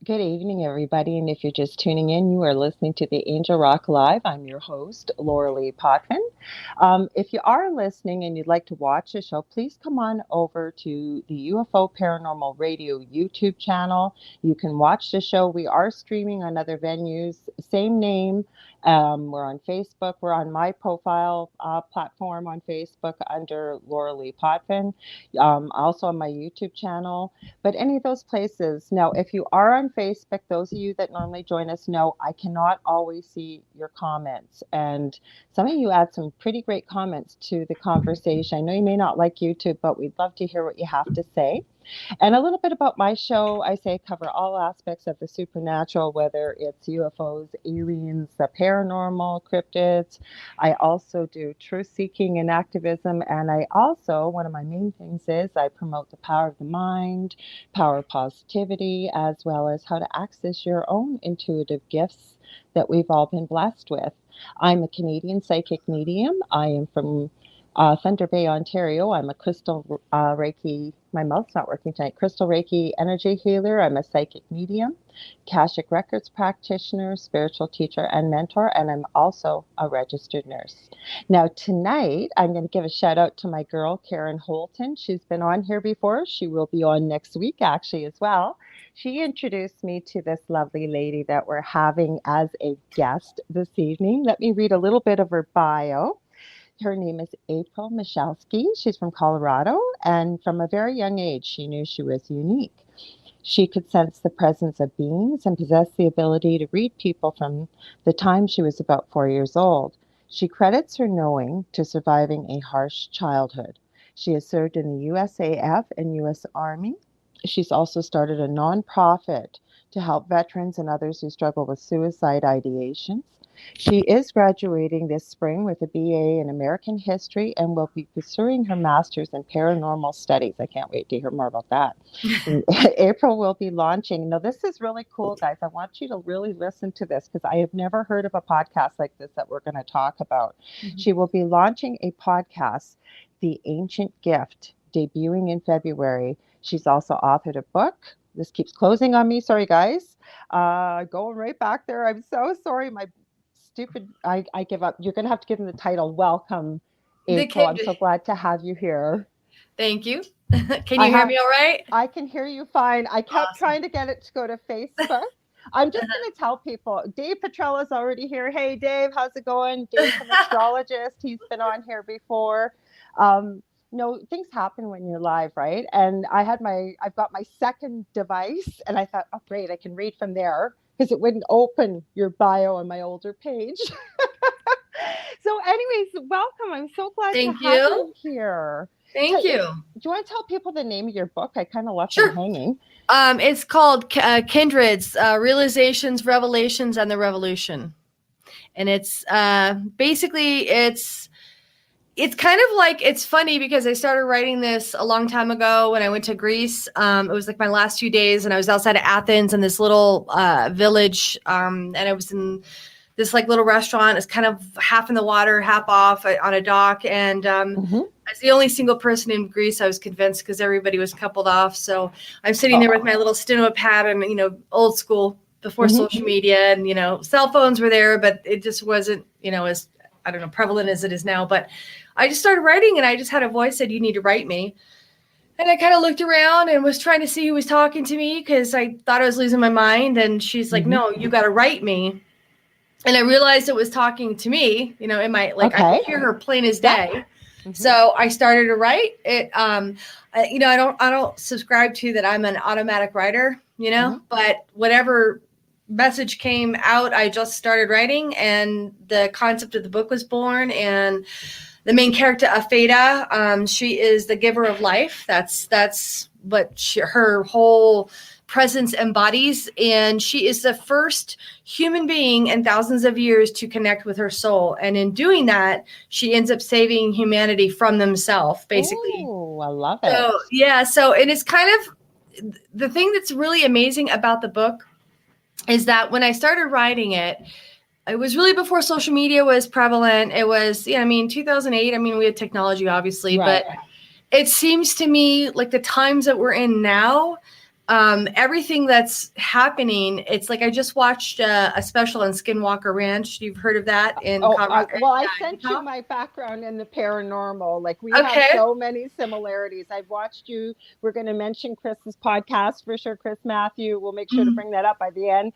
Good evening, everybody. And if you're just tuning in, you are listening to the Angel Rock Live. I'm your host, Lorilei Potvin. If you are listening and you'd like to watch the show, please come on over to the UFO Paranormal Radio YouTube channel. You can watch the show. We are streaming on other venues, same name. We're on Facebook. We're on my profile platform on Facebook under Lorilei Potvin, also on my YouTube channel. But any of those places. Now, if you are on Facebook, those of you that normally join us know I cannot always see your comments. And some of you add some pretty great comments to the conversation. I know you may not like YouTube, but we'd love to hear what you have to say. And a little bit about my show. I say cover all aspects of the supernatural, whether it's UFOs, aliens, the paranormal, cryptids. I also do truth seeking and activism. And I also, one of my main things is I promote the power of the mind, power of positivity, as well as how to access your own intuitive gifts that we've all been blessed with. I'm a Canadian psychic medium. I am from Thunder Bay, Ontario. I'm a crystal Reiki, my mouth's not working tonight, crystal Reiki energy healer. I'm a psychic medium, Akashic Records practitioner, spiritual teacher, and mentor, and I'm also a registered nurse. Now, tonight, I'm going to give a shout out to my girl, Karen Holton. She's been on here before. She will be on next week, actually, as well. She introduced me to this lovely lady that we're having as a guest this evening. Let me read a little bit of her bio. Her name is April Michalski. She's from Colorado, and from a very young age, she knew she was unique. She could sense the presence of beings and possessed the ability to read people from the time she was about 4 years old. She credits her knowing to surviving a harsh childhood. She has served in the USAF and U.S. Army. She's also started a nonprofit to help veterans and others who struggle with suicide ideations. She is graduating this spring with a BA in American History and will be pursuing her master's in paranormal studies. I can't wait to hear more about that. April will be launching. Now, this is really cool, guys. I want you to really listen to this because I have never heard of a podcast like this that we're going to talk about. Mm-hmm. She will be launching a podcast, The Ancient Gift, debuting in February. She's also authored a book. This keeps closing on me. Sorry, guys. Going right back there. I'm so sorry. My stupid, I give up. You're going to have to give them the title. Welcome, April. I'm so glad to have you here. Thank you. Can you hear me all right? I can hear you fine. I kept trying to get it to go to Facebook. I'm just going to tell people, Dave Petrella's already here. Hey, Dave, how's it going? Dave's an astrologist. He's been on here before. No, things happen when you're live, right? And I've got my second device, and I thought, oh, great, I can read from there because it wouldn't open your bio on my older page. So anyways, welcome. I'm so glad to have you here. Thank you. Do you want to tell people the name of your book? I kind of left them hanging. It's called Kindreds, Realizations, Revelations, and the Revolution. And it's basically, it's kind of like, it's funny because I started writing this a long time ago when I went to Greece. It was like my last few days, and I was outside of Athens in this little village, and I was in this like little restaurant. It's kind of half in the water, half off on a dock. And as the only single person in Greece, I was convinced because everybody was coupled off. So I'm sitting there with my little steno pad and, old school before social media, and, cell phones were there, but it just wasn't, as, I don't know, prevalent as it is now. But I just started writing, and I just had a voice said, you need to write me. And I kind of looked around and was trying to see who was talking to me because I thought I was losing my mind. And she's like, no, you got to write me. And I realized it was talking to me, in my, like, I could hear her plain as day. So I started to write it. I don't subscribe to that I'm an automatic writer, but whatever message came out, I just started writing, and the concept of the book was born. And the main character, Afeda, she is the giver of life. That's what her whole presence embodies. And she is the first human being in thousands of years to connect with her soul. And in doing that, she ends up saving humanity from themselves, basically. Oh, I love it. And it's kind of the thing that's really amazing about the book is that when I started writing it, it was really before social media was prevalent. It was, 2008. We had technology, obviously, right. But it seems to me like the times that we're in now, everything that's happening. It's like I just watched a special on Skinwalker Ranch. You've heard of that in I yeah, sent you my background in the paranormal. Like we have okay. so many similarities. I've watched you. We're going to mention Chris's podcast for sure. Chris Matthew. We'll make sure to bring that up by the end.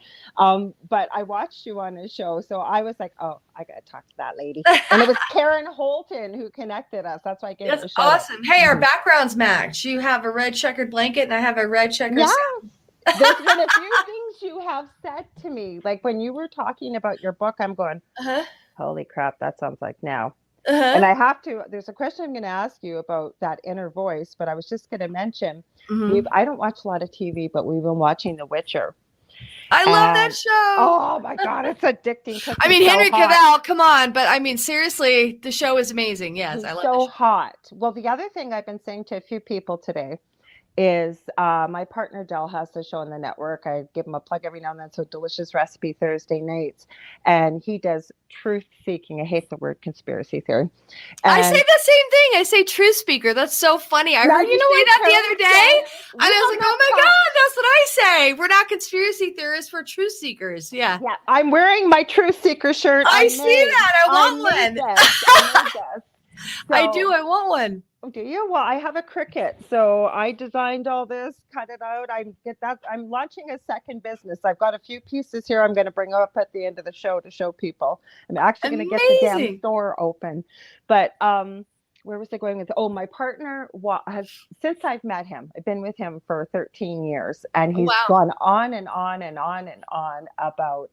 But I watched you on his show, so I was like, oh, I got to talk to that lady. And it was Karen Holton who connected us. That's why I gave it a shout awesome. Hey, our backgrounds match. You have a red checkered blanket, and I have a red checkered. Yeah. There's been a few things you have said to me. Like when you were talking about your book, I'm going, holy crap, that sounds like now. And I have to, there's a question I'm going to ask you about that inner voice, but I was just going to mention, I don't watch a lot of TV, but we've been watching The Witcher. I love that show. Oh my God, it's addicting. I mean, Henry Cavill, come on. But I mean, seriously, the show is amazing. Yes, I love it. So hot. Well, the other thing I've been saying to a few people today is my partner Del has the show on the network. I give him a plug every now and then. So Delicious Recipe Thursday nights, and he does truth seeking. I hate the word conspiracy theory. And I say the same thing. I say truth speaker. That's so funny. I heard you say that the other day, and I was like, oh my God, that's what I say. We're not conspiracy theorists. We're truth seekers. Yeah. Yeah. I'm wearing my truth seeker shirt. I see that. I want one. I do. I want one. Do you? Well, I have a Cricut, so I designed all this, cut it out. I'm launching a second business. I've got a few pieces here I'm going to bring up at the end of the show to show people. I'm actually going to get the damn store open. But where was I going with? Oh, my partner has, since I've met him, I've been with him for 13 years, and he's gone on and on and on and on about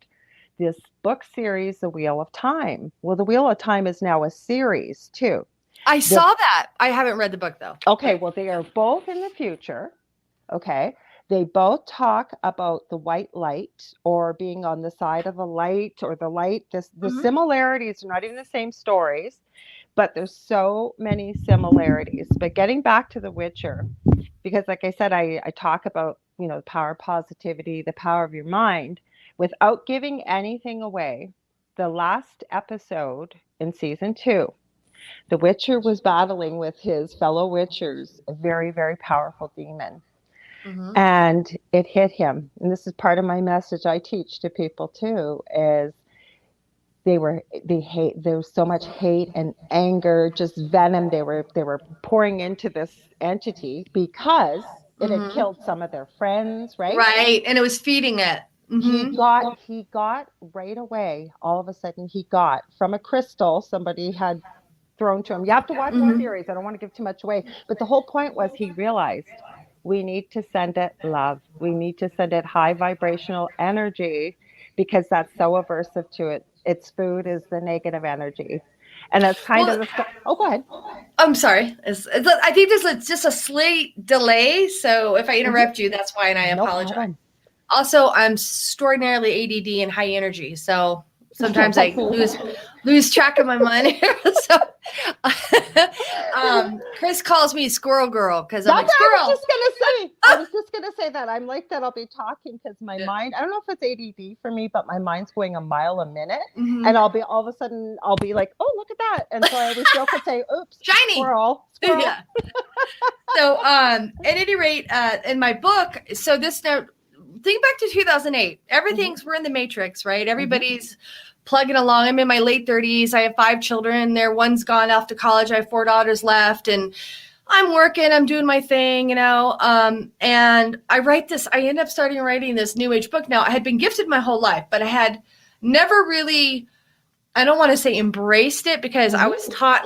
this book series, The Wheel of Time. Well, The Wheel of Time is now a series too. I saw that. I haven't read the book though. Okay, well, they are both in the future. Okay. They both talk about the white light or being on the side of the light or the light. The similarities are not even the same stories, but there's so many similarities. But getting back to The Witcher, because like I said, I talk about, the power of positivity, the power of your mind, without giving anything away. The last episode in season 2, the Witcher was battling with his fellow Witchers, a very, very powerful demon. And it hit him. And this is part of my message I teach to people too, is there was so much hate and anger, just venom they were pouring into this entity because it had killed some of their friends, right? Right. And it was feeding it. He got right away, all of a sudden he got from a crystal somebody had thrown to him. You have to watch the series. I don't want to give too much away. But the whole point was he realized we need to send it love. We need to send it high vibrational energy because that's so aversive to it. Its food is the negative energy. And that's kind of the... Oh, go ahead. I'm sorry. I think there's just a slight delay. So if I interrupt you, that's why, and I apologize. Problem. Also, I'm extraordinarily ADD and high energy. So sometimes I lose track of my mind. So Chris calls me Squirrel Girl because I'm like, squirrel. I was just gonna say that. I'm like that. I'll be talking because my mind, I don't know if it's ADD for me, but my mind's going a mile a minute. And all of a sudden I'll be like, oh, look at that. And so I always joke and say, oops, shiny squirrel. Yeah. So at any rate, in my book, so this now, think back to 2008. We're in the Matrix, right? Everybody's plugging along. I'm in my late 30s. I have 5 children. One's gone off to college. I have 4 daughters left, and I'm working. I'm doing my thing, and I end up starting writing this new age book. Now, I had been gifted my whole life, but I had never really, I don't want to say embraced it because I was taught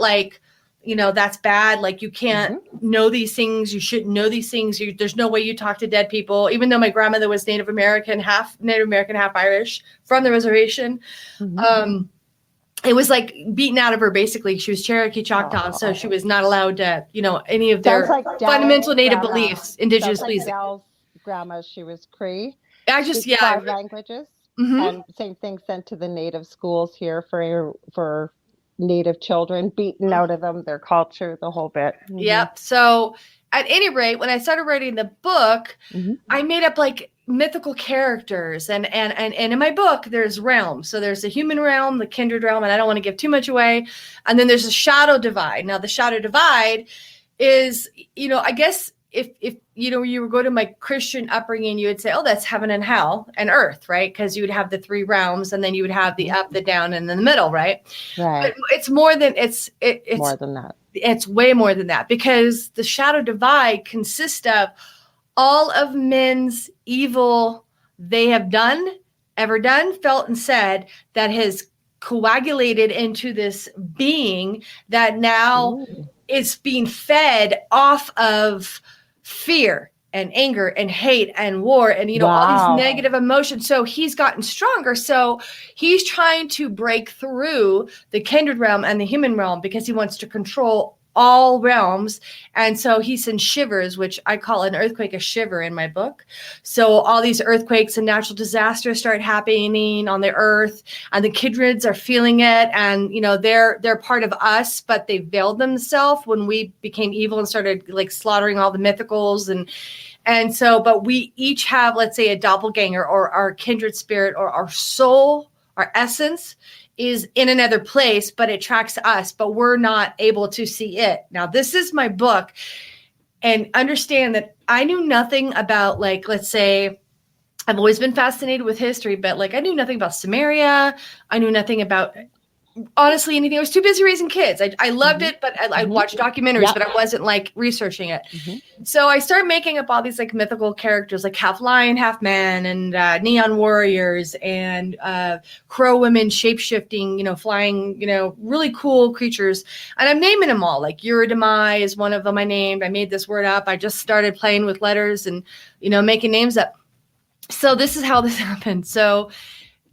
that's bad. Like you can't know these things. You shouldn't know these things. There's no way you talk to dead people. Even though my grandmother was Native American, half Irish from the reservation. It was like beaten out of her. Basically, she was Cherokee Choctaw, so she was not allowed to, any of their fundamental Native beliefs, indigenous beliefs. Del's grandma, she was Cree. I just 5 languages, and same thing sent to the Native schools here for Native children, beaten out of them, their culture, the whole bit. Yep. So at any rate, when I started writing the book, I made up mythical characters. And in my book, there's realms. So there's the human realm, the kindred realm, and I don't want to give too much away. And then there's a shadow divide. Now, the shadow divide is, I guess if you would go to my Christian upbringing, you would say, oh, that's heaven and hell and earth, right? Because you would have the three realms, and then you would have the up, the down, and then the middle, right? Right. But it's more than it's more than that. It's way more than that, because the shadow divide consists of all of men's evil they have ever done, felt, and said, that has coagulated into this being that now is being fed off of fear and anger and hate and war and, all these negative emotions. So he's gotten stronger. So he's trying to break through the kindred realm and the human realm, because he wants to control all realms. And so he sends shivers, which I call an earthquake a shiver in my book. So all these earthquakes and natural disasters start happening on the earth, and the kindreds are feeling it. And, they're part of us, but they veiled themselves when we became evil and started like slaughtering all the mythicals. And so, but we each have, let's say, a doppelganger, or our kindred spirit, or our soul, our essence is in another place, but it tracks us, but we're not able to see it. Now, this is my book, and understand that I knew nothing about, like, let's say, I've always been fascinated with history, but like I knew nothing about Samaria. I knew nothing about, honestly, anything. I was too busy raising kids. I loved it, but I watched documentaries, but I wasn't like researching it. So I started making up all these like mythical characters, like half lion, half man, and neon warriors, and crow women, shape-shifting, flying, really cool creatures. And I'm naming them all. Like Eurydice is one of them I named. I made this word up. I just started playing with letters and, making names up. So this is how this happened. So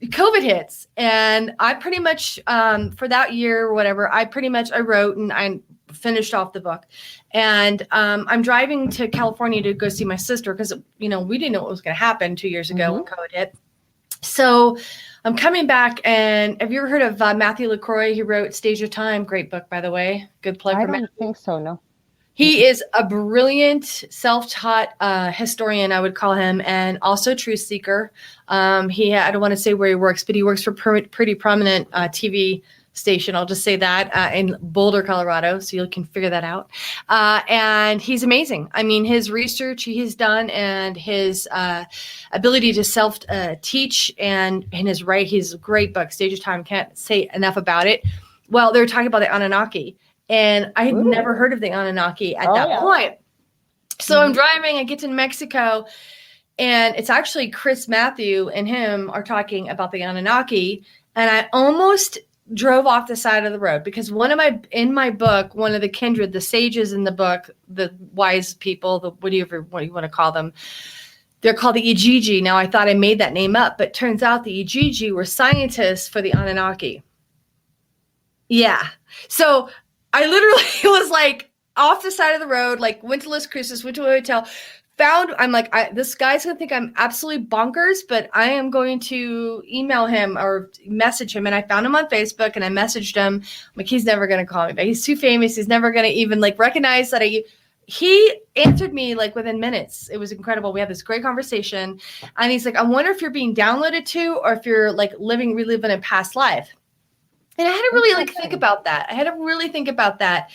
COVID hits, and I pretty much, for that year or whatever, I wrote and I finished off the book. And I'm driving to California to go see my sister, because, we didn't know what was going to happen 2 years ago when COVID hit. So I'm coming back, and have you ever heard of Matthew LaCroix? He wrote Stage of Time. Great book, by the way. Good plug for Matthew. I don't think so, no. He is a brilliant, self-taught historian, I would call him, and also truth seeker. I don't want to say where he works, but he works for pretty prominent TV station. I'll just say that in Boulder, Colorado, so you can figure that out. And he's amazing. I mean, his research he's done, and his ability to self-teach, and his he's a great book, Stage of Time. Can't say enough about it. Well, they were talking about the Anunnaki. And I had never heard of the Anunnaki at that point. So I'm driving, I get to Mexico, and it's actually Chris Matthew and him are talking about the Anunnaki. And I almost drove off the side of the road, because in my book, one of the kindred, the sages in the book, the wise people, what do you want to call them? They're called the Ijiji. Now, I thought I made that name up, but turns out the Ijiji were scientists for the Anunnaki. Yeah. So I literally was like off the side of the road, like went to Las Cruces, went to a hotel, I'm like, this guy's going to think I'm absolutely bonkers, but I am going to email him or message him. And I found him on Facebook, and I messaged him. I'm like, he's never going to call me back. He's too famous. He's never going to even like recognize that he answered me like within minutes. It was incredible. We had this great conversation, and he's like, I wonder if you're being downloaded to, or if you're like reliving a past life. And I had to really think about that.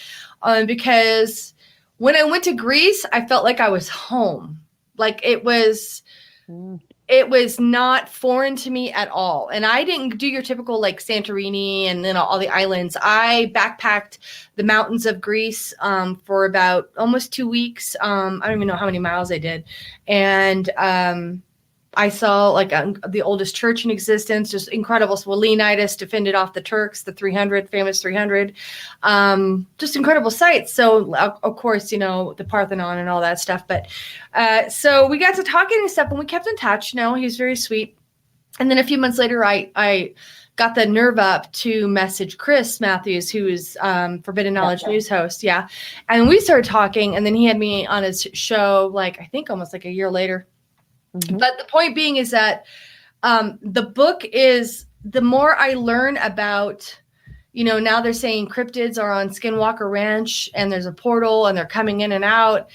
Because when I went to Greece, I felt like I was home. Like it was not foreign to me at all. And I didn't do your typical like Santorini and then all the islands. I backpacked the mountains of Greece for about almost 2 weeks. I don't even know how many miles I did. And I saw like the oldest church in existence, just incredible. So Leonidas defended off the Turks, the famous 300, just incredible sights. So of course, the Parthenon and all that stuff. But so we got to talking and stuff, and we kept in touch. He was very sweet. And then a few months later, I got the nerve up to message Chris Matthews, who is Forbidden Knowledge news host. Yeah. And we started talking, and then he had me on his show, like, I think almost like a year later. But the point being is that the book is, the more I learn about, now they're saying cryptids are on Skinwalker Ranch, and there's a portal, and they're coming in and out.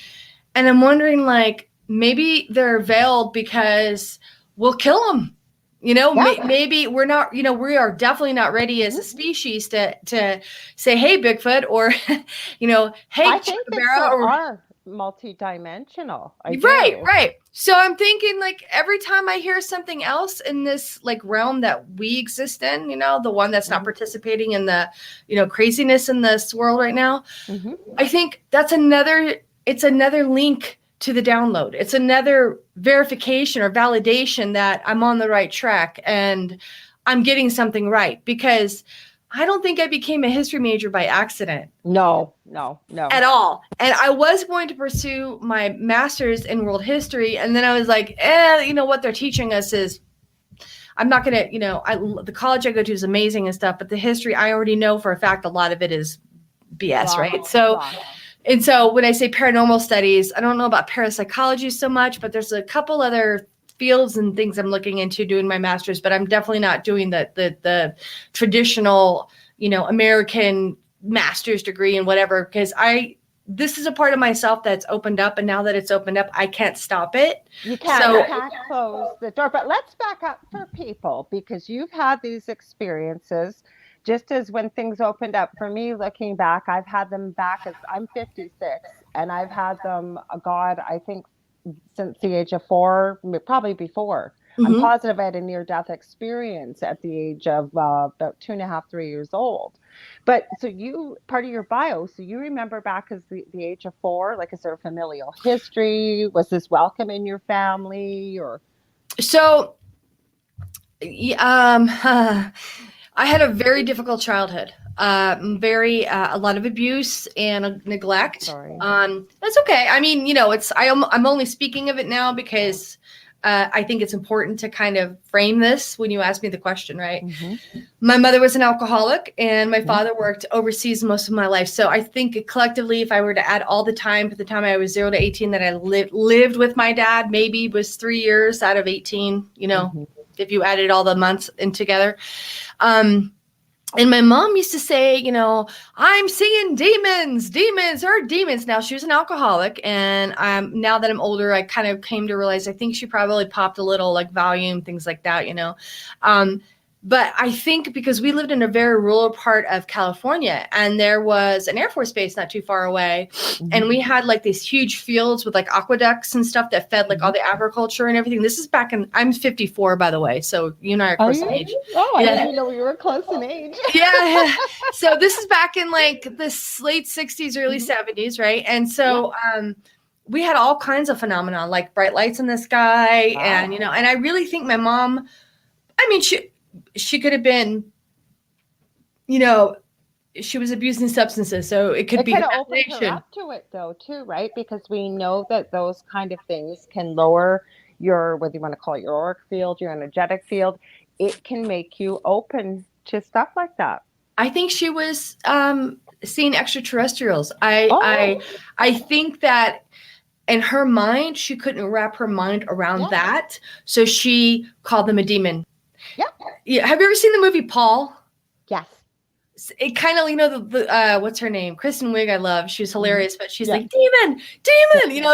And I'm wondering, like, maybe they're veiled because we'll kill them. Maybe we're not, we are definitely not ready as a species to say, hey, Bigfoot, or, hey, I think they still are. multidimensional. I Right, do. right. So I'm thinking like every time I hear something else in this like realm that we exist in, the one that's not Mm-hmm. participating in the, craziness in this world right now, Mm-hmm. I think it's another link to the download. It's another verification or validation that I'm on the right track and I'm getting something right, because I don't think I became a history major by accident. No, no, no. At all. And I was going to pursue my master's in world history. And then I was like, what they're teaching us is, I'm not going to, the college I go to is amazing and stuff, but the history, I already know for a fact, a lot of it is BS, Wrong, right? So, wrong. and so when I say paranormal studies, I don't know about parapsychology so much, but there's a couple other fields and things I'm looking into doing my master's, but I'm definitely not doing the traditional, American master's degree and whatever, because this is a part of myself that's opened up, and now that it's opened up, I can't stop it. You can't close the door. But let's back up for people, because you've had these experiences just as when things opened up. For me, looking back, I've had them back as I'm 56, and I've had them, God, I think since the age of 4, probably before. I'm Mm-hmm. positive I had a near-death experience at the age of about 2.5, 3 years old. But so part of your bio, so you remember back as the age of 4, like, is there a familial history? Was this welcome in your family, or? So, I had a very difficult childhood. A lot of abuse and neglect. Sorry. That's okay. I mean, I'm only speaking of it now because I think it's important to kind of frame this when you ask me the question, right? Mm-hmm. My mother was an alcoholic and my father worked overseas most of my life. So I think collectively, if I were to add all the time from the time I was 0 to 18 that I lived with my dad, maybe was 3 years out of 18, if you added all the months in together. And my mom used to say, I'm seeing demons are demons. Now, she was an alcoholic. And now that I'm older, I kind of came to realize I think she probably popped a little like Valium, things like that, But I think because we lived in a very rural part of California, and there was an Air Force base not too far away. Mm-hmm. And we had like these huge fields with like aqueducts and stuff that fed like all the agriculture and everything. This is I'm 54, by the way. So you and I are close in age. Oh, I didn't even know we were close in age. Yeah. So this is back in like the late 60s, early 70s, right? And so we had all kinds of phenomena, like bright lights in the sky. Wow. And, and I really think my mom, she could have been, she was abusing substances, so it could have opened her up to it, though, too, right? Because we know that those kind of things can lower your, whether you want to call it your auric field, your energetic field, it can make you open to stuff like that. I think she was seeing extraterrestrials. I think that in her mind, she couldn't wrap her mind around that, so she called them a demon. Yeah. Have you ever seen the movie Paul? Yes. It kind of, the what's her name? Kristen Wiig, I love. She's hilarious, but she's like, demon,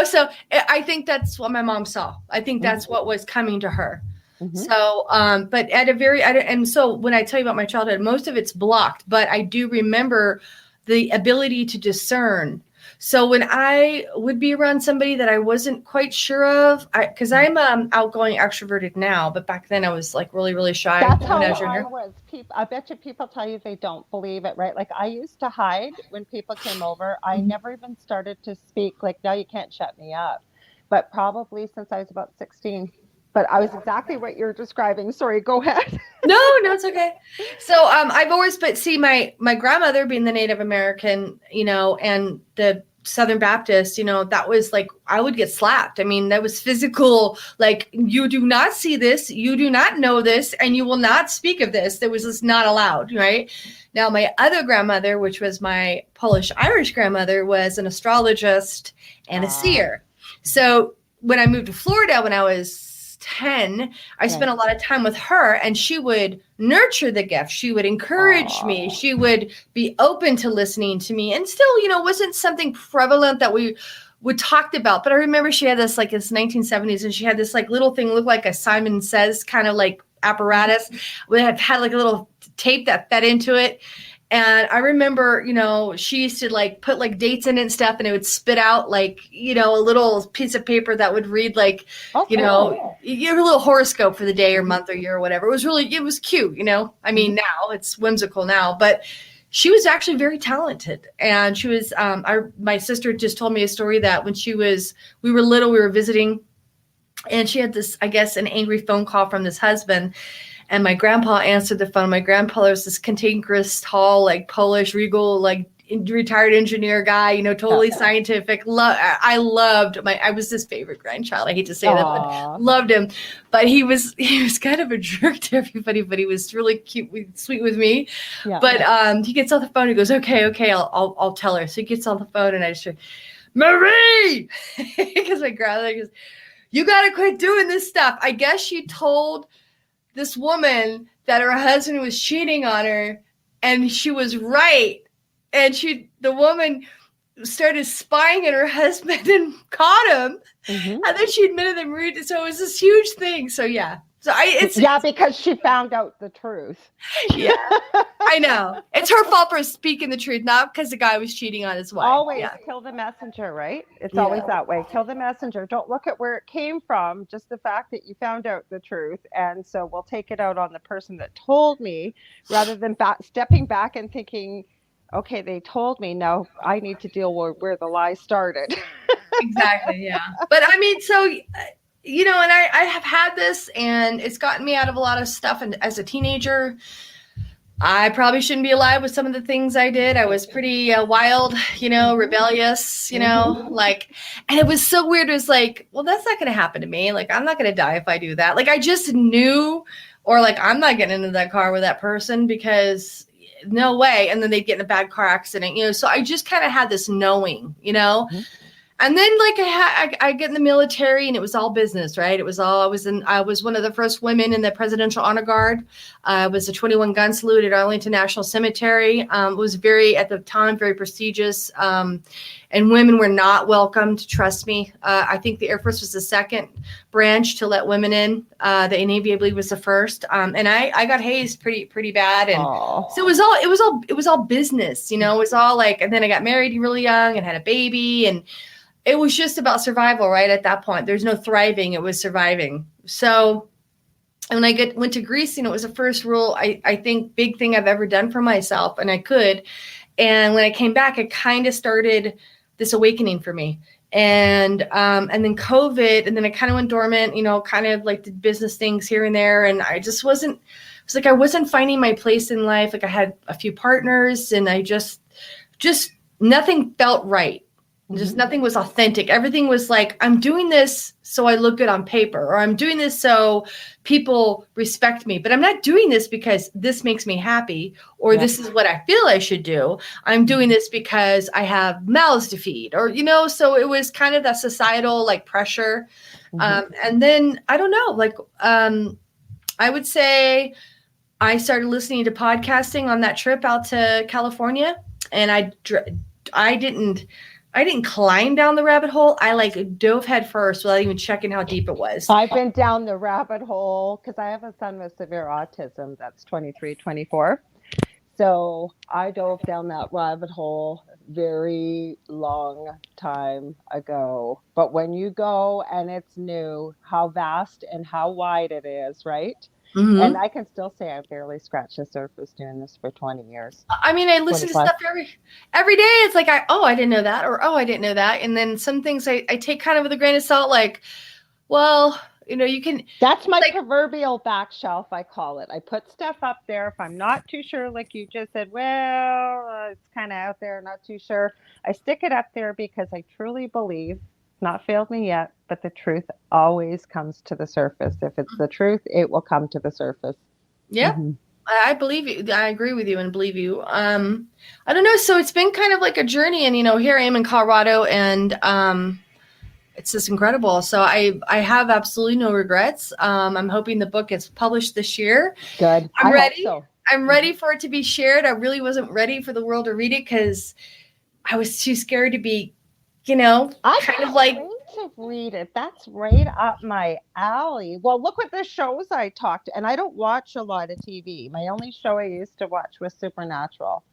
so I think that's what my mom saw. I think that's what was coming to her. Mm-hmm. So, but and so when I tell you about my childhood, most of it's blocked, but I do remember the ability to discern. So when I would be around somebody that I wasn't quite sure of, because I'm outgoing, extroverted now, but back then I was like really, really shy. That's how I was. I bet you people tell you they don't believe it, right? Like I used to hide when people came over. I never even started to speak. Like, no, you can't shut me up. But probably since I was about 16. But I was exactly what you're describing. Sorry, go ahead. No, it's okay. So I've always, my grandmother being the Native American, and the Southern Baptist, that was like, I would get slapped. I mean, that was physical, like, you do not see this, you do not know this, and you will not speak of this. That was just not allowed, right? Now, my other grandmother, which was my Polish-Irish grandmother, was an astrologist and a seer. So when I moved to Florida when I was 10, I spent a lot of time with her, and she would nurture the gift. She would encourage me. She would be open to listening to me, and still, wasn't something prevalent that we would talked about. But I remember she had this, like, it's 1970s, and she had this like little thing, looked like a Simon Says kind of like apparatus. We had like a little tape that fed into it. And I remember, she used to like put like dates in it and stuff, and it would spit out like, a little piece of paper that would read like, Oh, cool. your little horoscope for the day or Mhm. month or year or whatever. It was cute, I mean, Mhm. now it's whimsical now, but she was actually very talented. And she was, my sister just told me a story that when we were little, we were visiting, and she had this, I guess, an angry phone call from this husband. And my grandpa answered the phone. My grandpa was this cantankerous, tall, like Polish, regal, like retired engineer guy, Yeah. totally scientific. I was his favorite grandchild. I hate to say that, but Aw. loved him. But he was kind of a jerk to everybody, but he was really cute, sweet with me. Yeah. But he gets off the phone. He goes, okay, I'll tell her. So he gets on the phone, and I just, Marie, because my grandmother goes, you got to quit doing this stuff. I guess she told this woman that her husband was cheating on her, and she was right. And the woman started spying on her husband and caught him. Mhm. And then she admitted that Marie did. So it was this huge thing. So yeah. So Yeah, because she found out the truth. yeah, I know. It's her fault for speaking the truth, not because the guy was cheating on his wife. Always Yeah. kill the messenger, right? It's always Yeah. that way. Kill the messenger. Don't look at where it came from, just the fact that you found out the truth. And so we'll take it out on the person that told me rather than stepping back and thinking, okay, they told me. Now I need to deal with where the lie started. Exactly. Yeah. But I mean, so, and I have had this, and it's gotten me out of a lot of stuff. And as a teenager, I probably shouldn't be alive with some of the things I did. I was pretty wild, rebellious, like, and it was so weird. It was like, well, that's not going to happen to me. Like, I'm not going to die if I do that. Like, I just knew, or like, I'm not getting into that car with that person because no way. And then they'd get in a bad car accident, so I just kind of had this knowing, Mhm. And then like I get in the military, and it was all business, right? It was all, I was one of the first women in the Presidential Honor Guard. I was a 21 gun salute at Arlington National Cemetery. It was at the time, very prestigious. And women were not welcomed, trust me. I think the Air Force was the second branch to let women in. The Navy, I believe, was the first. And I got hazed pretty bad. And so it was all business, It was all like, and then I got married really young and had a baby, and it was just about survival, right? At that point, there's no thriving. It was surviving. So when I went to Greece, it was the first rule, I think, big thing I've ever done for myself, and I could. And when I came back, it kind of started this awakening for me. And then COVID, and then I kind of went dormant, kind of like did business things here and there. And I just wasn't, it's like I wasn't finding my place in life. Like I had a few partners, and I just nothing felt right. Just nothing was authentic. Everything was like, I'm doing this so I look good on paper, or I'm doing this so people respect me, but I'm not doing this because this makes me happy, or this is what I feel I should do. I'm doing this because I have mouths to feed, or, so it was kind of that societal like pressure. And then I don't know, like, I would say I started listening to podcasting on that trip out to California, and I didn't climb down the rabbit hole. I like dove head first without even checking how deep it was. I've been down the rabbit hole because I have a son with severe autism that's 23, 24. So I dove down that rabbit hole very long time ago. But when you go and it's new, how vast and how wide it is, right? And I can still say I barely scratched the surface doing this for 20 years. I mean, I listen to stuff every day. It's like, I didn't know that, or, I didn't know that. And then some things I take kind of with a grain of salt, like, well, you can. That's my proverbial back shelf, I call it. I put stuff up there if I'm not too sure, like you just said, well, it's kind of out there, not too sure. I stick it up there because I truly believe, not failed me yet, but the truth always comes to the surface. If it's the truth, it will come to the surface. Yeah. I believe you. I agree with you and believe you. I don't know. So it's been kind of like a journey, and, here I am in Colorado, and it's just incredible. So I have absolutely no regrets. I'm hoping the book gets published this year. Good. I'm ready. So. I'm ready for it to be shared. I really wasn't ready for the world to read it because I was too scared to be, kind of like to read it. That's right up my alley. Well, look what the shows I talked, and I don't watch a lot of TV. My only show I used to watch was Supernatural.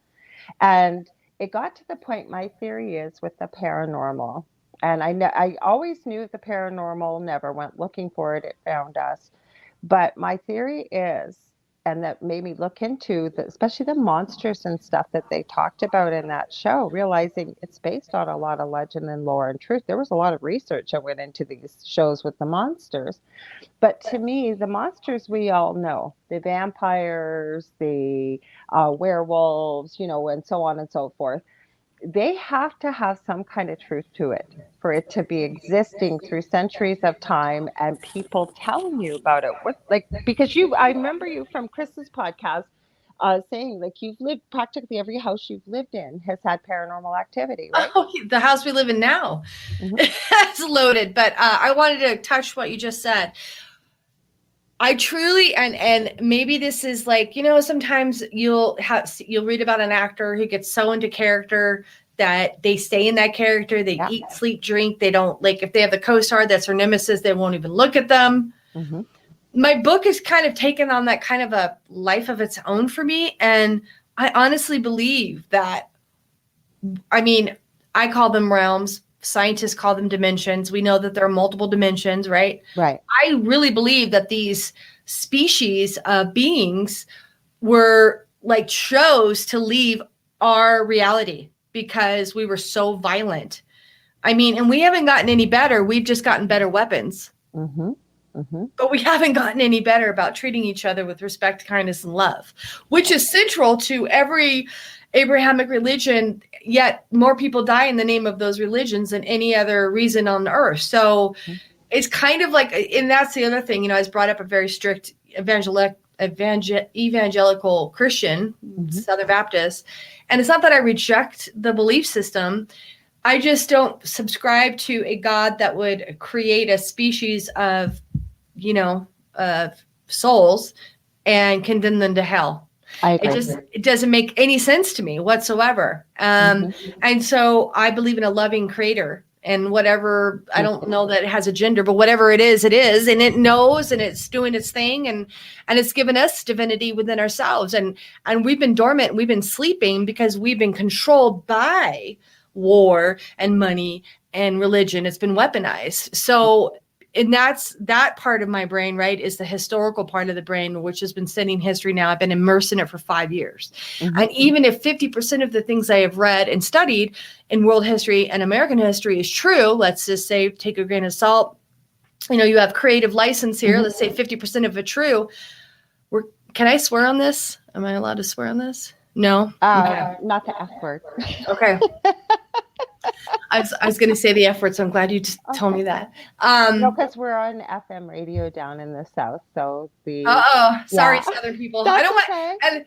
And it got to the point, my theory is with the paranormal. And I always knew the paranormal never went looking for it, it found us. But my theory is, and that made me look into the, especially the monsters and stuff that they talked about in that show, realizing it's based on a lot of legend and lore and truth. There was a lot of research that went into these shows with the monsters. But to me, the monsters we all know, the vampires, the werewolves, and so on and so forth, they have to have some kind of truth to it for it to be existing through centuries of time and people telling you about it. What, like, because I remember you from Chris's podcast saying like you've lived practically every house you've lived in has had paranormal activity, right? Oh, the house we live in now is loaded. But I wanted to touch what you just said. I truly, and maybe this is like, sometimes you'll read about an actor who gets so into character that they stay in that character. They eat, sleep, drink. They don't, like, if they have the co-star that's their nemesis, they won't even look at them. Mm-hmm. My book is kind of taken on that kind of a life of its own for me. And I honestly believe that, I call them realms. Scientists call them dimensions. We know that there are multiple dimensions, right? Right. I really believe that these species of beings were like chose to leave our reality because we were so violent. And we haven't gotten any better. We've just gotten better weapons. Mm-hmm. Mm-hmm. But we haven't gotten any better about treating each other with respect, kindness, and love, which is central to every Abrahamic religion, yet more people die in the name of those religions than any other reason on earth. So it's kind of like, and that's the other thing, I was brought up a very strict evangelical Christian, Southern Baptist. And it's not that I reject the belief system. I just don't subscribe to a God that would create a species of, souls and condemn them to hell. I agree. It doesn't make any sense to me whatsoever. And so I believe in a loving creator, and whatever, I don't know that it has a gender, but whatever it is, and it knows, and it's doing its thing, and it's given us divinity within ourselves. And we've been dormant, we've been sleeping because we've been controlled by war and money and religion. It's been weaponized. So, and that's that part of my brain, right, is the historical part of the brain, which has been studying history now. I've been immersed in it for 5 years. And even if 50% of the things I have read and studied in world history and American history is true, let's just say, take a grain of salt, you have creative license here. Let's say 50% of it true. Can I swear on this? Am I allowed to swear on this? No? Okay. Not the F word. Okay. I was going to say the F word, so I'm glad you just told me that. No, because we're on FM radio down in the South, so sorry, Southern people. I don't want, and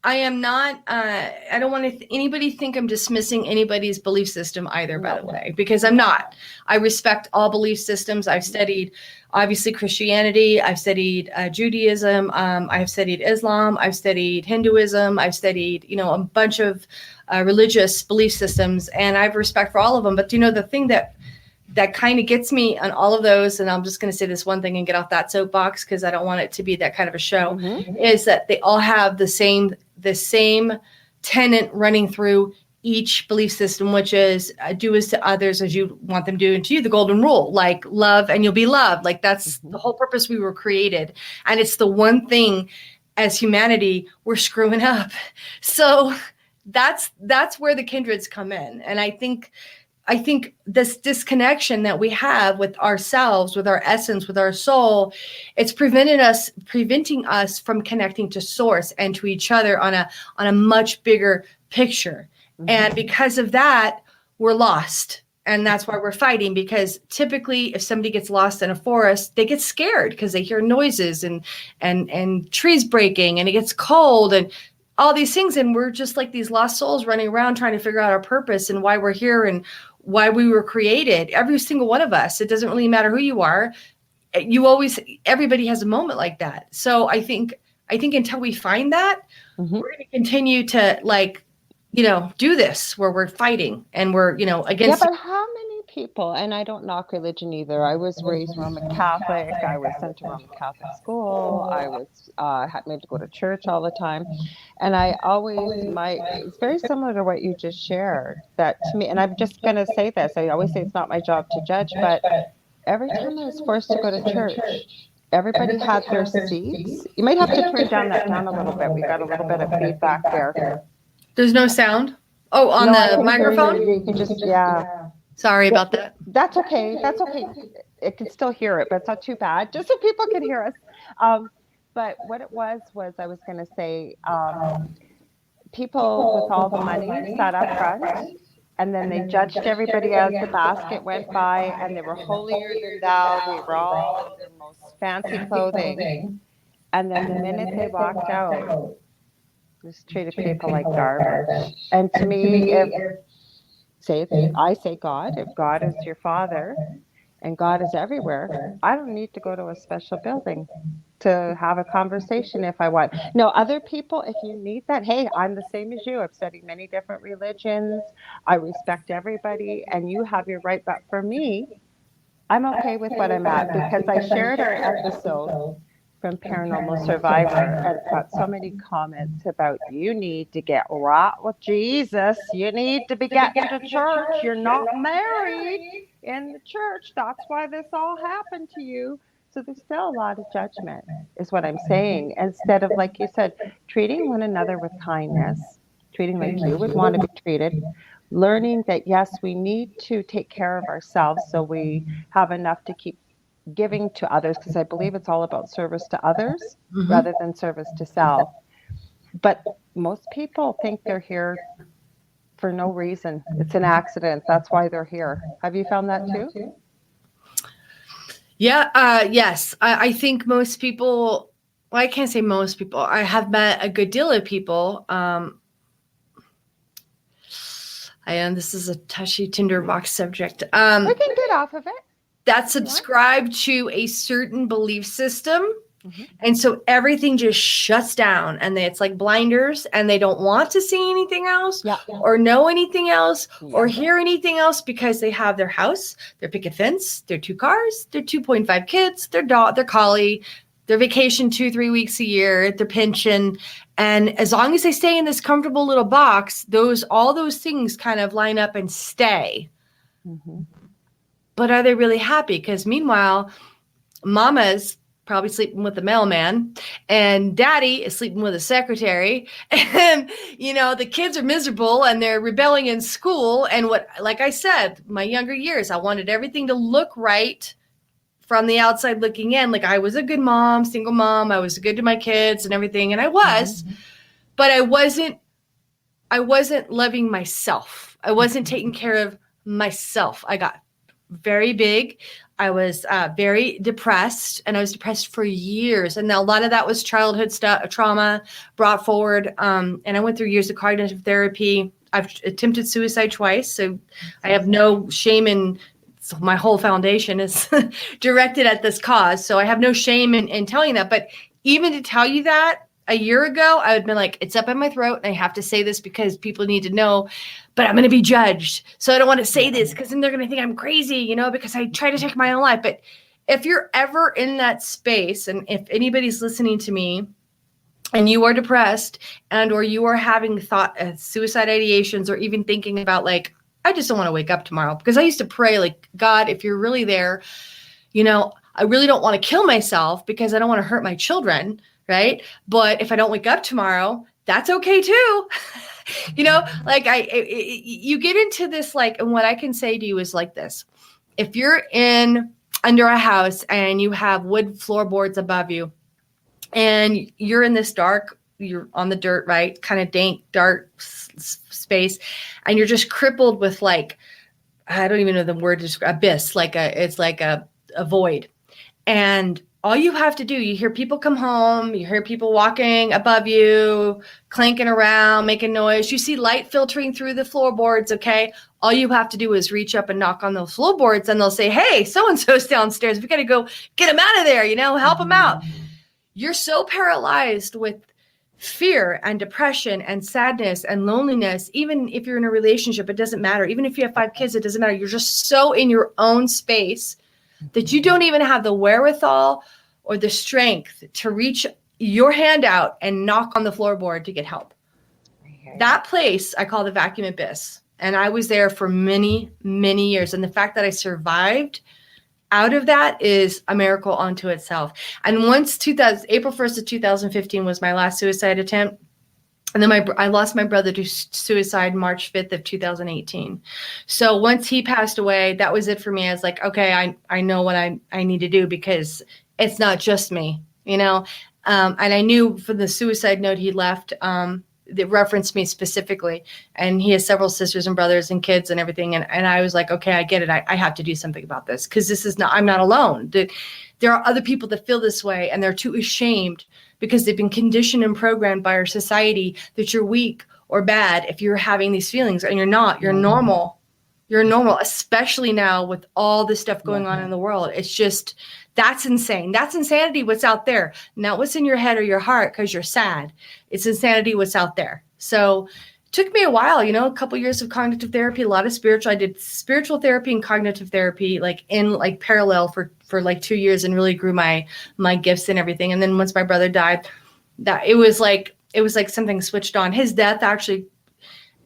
I don't want anybody think I'm dismissing anybody's belief system either, by the way, because I'm not. I respect all belief systems. I've studied, obviously, Christianity. I've studied Judaism. I've studied Islam. I've studied Hinduism. I've studied, a bunch of religious belief systems, and I have respect for all of them. But the thing that kind of gets me on all of those, and I'm just going to say this one thing and get off that soapbox because I don't want it to be that kind of a show, is that they all have the same tenet running through each belief system, which is do as to others as you want them to do unto you, the golden rule, like love and you'll be loved. Like that's the whole purpose we were created. And it's the one thing as humanity we're screwing up. So that's where the kindreds come in. And I think this disconnection that we have with ourselves, with our essence, with our soul, it's preventing us from connecting to source and to each other on a much bigger picture. And because of that, we're lost. And that's why we're fighting, because typically if somebody gets lost in a forest, they get scared because they hear noises and trees breaking, and it gets cold and all these things. And we're just like these lost souls running around trying to figure out our purpose and why we're here and why we were created. Every single one of us, it doesn't really matter who you are. Everybody has a moment like that. So I think until we find that, we're going to continue to do this where we're fighting and we're, against. Yeah, but how many people, and I don't knock religion either. I was raised Roman Catholic. I was sent to Roman Catholic school. I was had made to go to church all the time, and I always my it's very similar to what you just shared. That to me, and I'm just going to say this. I always say it's not my job to judge, but every time I was forced to go to church, everybody had their seats. You might have to turn down a little bit. We got a little bit of feedback there. There's no sound. Oh, on No, I the can hear microphone? you. You can just, yeah. Sorry about that. That's okay. That's okay. It can still hear it, but it's not too bad. Just so people can hear us. But what it was I was going to say, people with all the money sat up front, and then they judged everybody as the basket went by, and they were holier than thou. They were all in their most fancy clothing. And then the minute they walked out, just treated people like garbage. And to me, I say God, if God is your father and God is everywhere, I don't need to go to a special building to have a conversation if I want. No, other people, if you need that, hey, I'm the same as you. I've studied many different religions. I respect everybody, and you have your right. But for me, I'm okay with what I'm at, because I shared our episode from Paranormal Survivor and got so many comments about, you need to get right with Jesus. You need to be getting to church. You're not married in the church. That's why this all happened to you. So there's still a lot of judgment, is what I'm saying. Instead of, like you said, treating one another with kindness, treating like you would want to be treated, learning that, yes, we need to take care of ourselves so we have enough to keep giving to others, because I believe it's all about service to others rather than service to self. But most people think they're here for no reason. It's an accident. That's why they're here. Have you found that too? Yeah. Yes. I think most people, well, I can't say most people. I have met a good deal of people. This is a touchy tinderbox subject. We can get off of it. That subscribe to a certain belief system. And so everything just shuts down, and it's like blinders, and they don't want to see anything else or know anything else or hear anything else, because they have their house, their picket fence, their 2 cars, their 2.5 kids, their dog, their collie, their vacation 2-3 weeks a year, their pension. And as long as they stay in this comfortable little box, all those things kind of line up and stay. But are they really happy? Because meanwhile, mama's probably sleeping with the mailman, and daddy is sleeping with a secretary, and the kids are miserable and they're rebelling in school. And like I said, my younger years, I wanted everything to look right from the outside looking in. Like I was a good mom, single mom. I was good to my kids and everything, and I was, but I wasn't loving myself. I wasn't taking care of myself. I got very big. I was very depressed, and I was depressed for years. And a lot of that was childhood trauma brought forward. And I went through years of cognitive therapy. I've attempted suicide twice. So I have no shame in, so my whole foundation is directed at this cause. So I have no shame in telling that. But even to tell you that a year ago, I would have been like, it's up in my throat, and I have to say this because people need to know, but I'm going to be judged. So I don't want to say this because then they're going to think I'm crazy, because I try to take my own life. But if you're ever in that space, and if anybody's listening to me and you are depressed or you are having suicide ideations, or even thinking about like, I just don't want to wake up tomorrow, because I used to pray like, God, if you're really there, I really don't want to kill myself because I don't want to hurt my children. Right. But if I don't wake up tomorrow, that's okay too. Like you get into this, like, and what I can say to you is like this. If you're under a house and you have wood floorboards above you, and you're in this you're on the dirt, right? Kind of dank, dark space. And you're just crippled with like, I don't even know the word to describe, abyss, it's like a void. And all you have to do, you hear people come home, you hear people walking above you, clanking around, making noise. You see light filtering through the floorboards, okay? All you have to do is reach up and knock on those floorboards, and they'll say, hey, so-and-so's downstairs. We got to go get them out of there, help them out. You're so paralyzed with fear and depression and sadness and loneliness. Even if you're in a relationship, it doesn't matter. Even if you have 5 kids, it doesn't matter. You're just so in your own space that you don't even have the wherewithal or the strength to reach your hand out and knock on the floorboard to get help. That place I call the vacuum abyss. And I was there for many, many years. And the fact that I survived out of that is a miracle unto itself. And once April 1st of 2015 was my last suicide attempt. And then I lost my brother to suicide March 5th of 2018. So once he passed away, that was it for me. I was like, okay, I know what I need to do, because it's not just me, you know? And I knew from the suicide note he left, that referenced me specifically, and he has several sisters and brothers and kids and everything. And I was like, okay, I get it. I have to do something about this, because I'm not alone. There are other people that feel this way, and they're too ashamed because they've been conditioned and programmed by our society that you're weak or bad if you're having these feelings, and you're not. You're normal. You're normal, especially now with all this stuff going on in the world. It's just, that's insane. That's insanity what's out there, not what's in your head or your heart because you're sad. It's insanity what's out there. So it took me a while, a couple years of cognitive therapy, a lot of spiritual. I did spiritual therapy and cognitive therapy in parallel for 2 years, and really grew my gifts and everything. And then once my brother died, that it was like something switched on. His death actually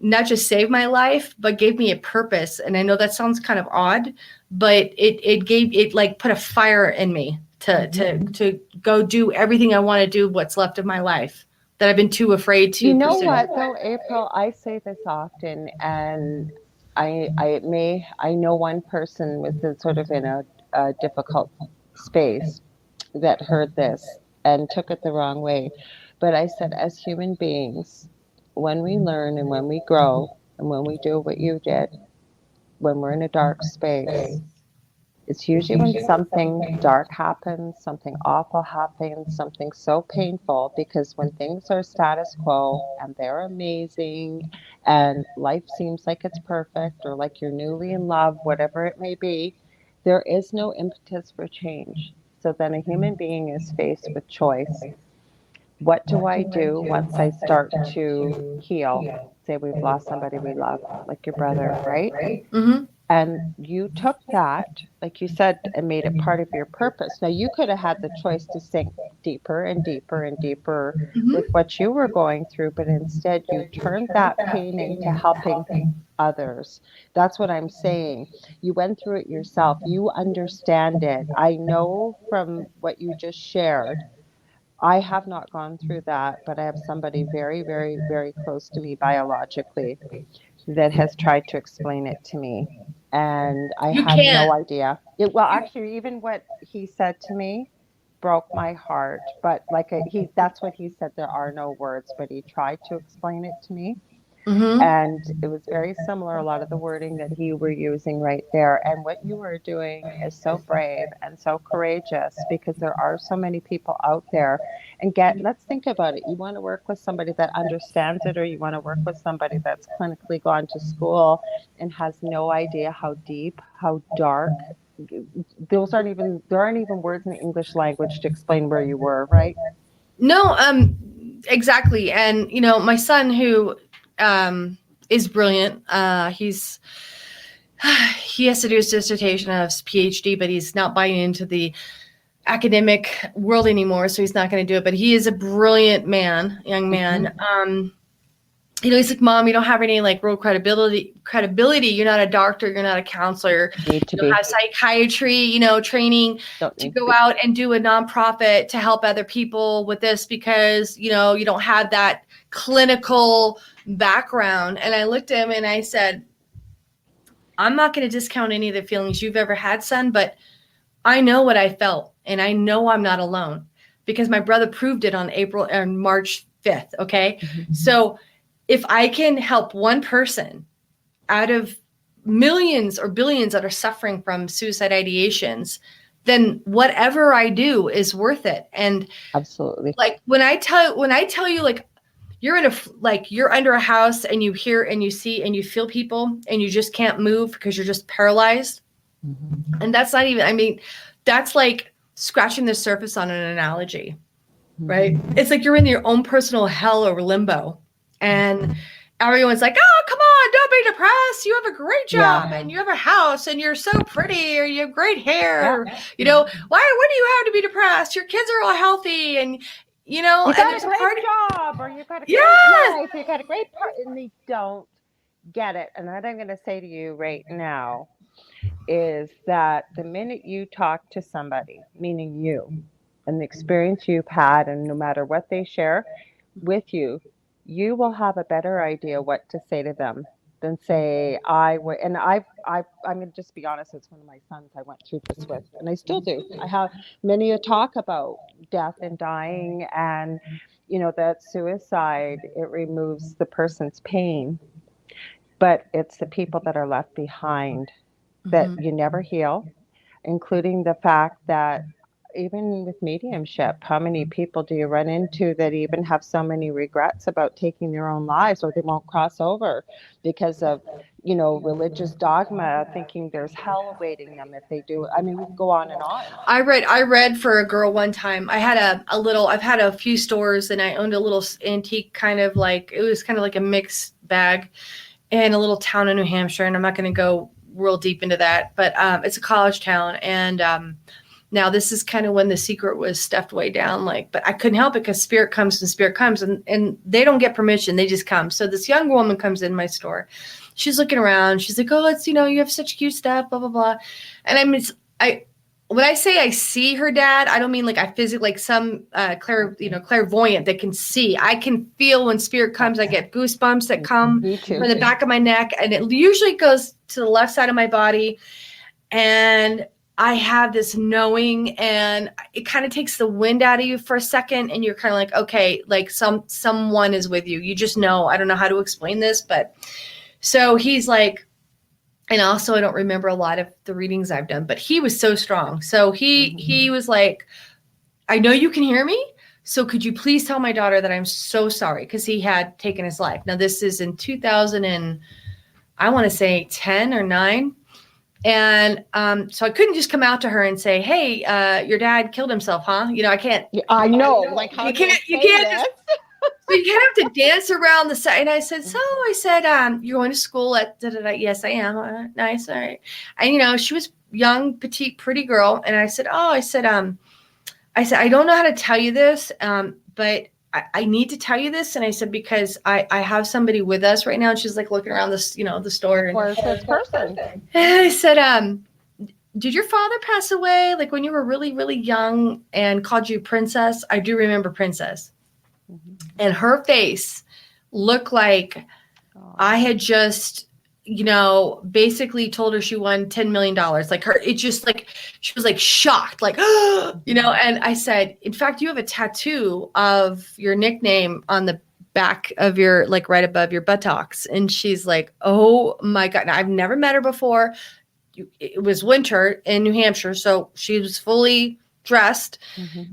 not just saved my life, but gave me a purpose. And I know that sounds kind of odd, but it put a fire in me to go do everything I want to do, what's left of my life that I've been too afraid to. You know what though, April, I say this often, and I know one person was sort of in a difficult space that heard this and took it the wrong way. But I said, as human beings, when we learn and when we grow and when we do what you did, when we're in a dark space, it's usually when something dark happens, something awful happens, something so painful, because when things are status quo and they're amazing and life seems like it's perfect, or like you're newly in love, whatever it may be, there is no impetus for change. So then a human being is faced with choice. What do I do once I start to heal? Say we've lost somebody we love, like your brother, right? Mm-hmm. And you took that, like you said, and made it part of your purpose. Now, you could have had the choice to sink deeper and deeper and deeper with what you were going through, but instead you turned that pain into helping others. That's what I'm saying. You went through it yourself. You understand it. I know from what you just shared. I have not gone through that, but I have somebody very, very, very close to me biologically that has tried to explain it to me. And I had no idea. Well, actually, even what he said to me broke my heart. But that's what he said. There are no words, but he tried to explain it to me. Mm-hmm. And it was very similar, a lot of the wording that you were using right there. And what you were doing is so brave and so courageous, because there are so many people out there. And let's think about it. You want to work with somebody that understands it, or you want to work with somebody that's clinically gone to school and has no idea how deep, how dark. There aren't even words in the English language to explain where you were, right? No, exactly. And, my son, who is brilliant. He has to do his dissertation of his PhD, but he's not buying into the academic world anymore, so he's not going to do it. But he is a brilliant young man. Mm-hmm. He's like, Mom, you don't have any real credibility. You're not a doctor. You're not a counselor. You don't have psychiatry, training to go out and do a nonprofit to help other people with this, because, you don't have that clinical background. And I looked at him and I said, I'm not going to discount any of the feelings you've ever had, son, but I know what I felt, and I know I'm not alone, because my brother proved it on March 5th. Okay. Mm-hmm. So if I can help one person out of millions or billions that are suffering from suicide ideations, then whatever I do is worth it. And absolutely, when I tell you, you're under a house and you hear and you see and you feel people and you just can't move because you're just paralyzed. Mm-hmm. And that's not even, that's like scratching the surface on an analogy. right? It's like you're in your own personal hell or limbo. And everyone's like, oh, come on, don't be depressed. You have a great job and you have a house and you're so pretty or you have great hair. Or, you know, what do you have to be depressed? Your kids are all healthy and, you know, You and got there's a great job, or you got a great life, you got a great part, and they don't get it. And what I'm going to say to you right now is that the minute you talk to somebody, meaning you, and the experience you've had, and no matter what they share with you, you will have a better idea what to say to them than say I would. And I'm going to just be honest. It's one of my sons I went through this with, and I still do. I have many a talk about death and dying, and that suicide, it removes the person's pain, but it's the people that are left behind that you never heal, including the fact that even with mediumship, how many people do you run into that even have so many regrets about taking their own lives, or they won't cross over because of, religious dogma, thinking there's hell awaiting them if they do. I mean, we can go on and on. I read for a girl one time. I've had a few stores and I owned a little antique it was kind of like a mixed bag in a little town in New Hampshire. And I'm not going to go real deep into that, but it's a college town. And now this is kind of when the secret was stuffed way down, but I couldn't help it because spirit comes and they don't get permission. They just come. So this young woman comes in my store. She's looking around. She's like, oh, it's, you have such cute stuff, blah, blah, blah. And when I say I see her dad, I don't mean like I physically, like some clairvoyant that can see. I can feel when spirit comes. I get goosebumps that come from the back of my neck, and it usually goes to the left side of my body. And I have this knowing, and it kind of takes the wind out of you for a second, and you're kind of like, okay, like someone is with you. You just know. I don't know how to explain this, but so he's like. And also, I don't remember a lot of the readings I've done, but he was so strong. So he was like, I know you can hear me. So could you please tell my daughter that I'm so sorry? Because he had taken his life. Now, this is in 2000 and I want to say 10 or 9. And so I couldn't just come out to her and say, hey, your dad killed himself, huh? I can't. I know. Like, how you can't just. So you kind of have to dance around the side. And I said, you're going to school at da-da-da. Yes, I am. Nice. All right. And, she was young, petite, pretty girl. And I said, I don't know how to tell you this, but I need to tell you this. And I said, because I have somebody with us right now. And she's like looking around this, the store. Where's this person? And I said, did your father pass away? Like when you were really, really young and called you princess? I do remember princess. And her face looked like I had just, basically told her she won $10 million. Like she was like shocked, like, and I said, in fact, you have a tattoo of your nickname on the back of your, like right above your buttocks. And she's like, oh my God. Now, I've never met her before. It was winter in New Hampshire. So she was fully dressed.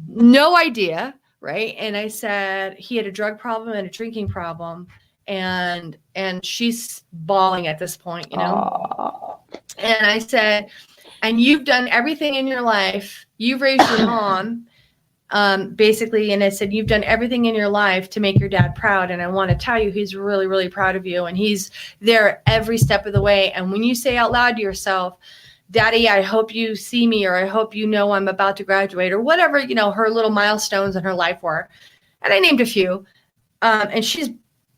No idea. Right. And I said, he had a drug problem and a drinking problem. And she's bawling at this point, And I said, and you've done everything in your life. You've raised your mom, basically. And I said, you've done everything in your life to make your dad proud. And I want to tell you, he's really, really proud of you. And he's there every step of the way. And when you say out loud to yourself, Daddy, I hope you see me, or I hope I'm about to graduate, or whatever, her little milestones in her life were. And I named a few. And she's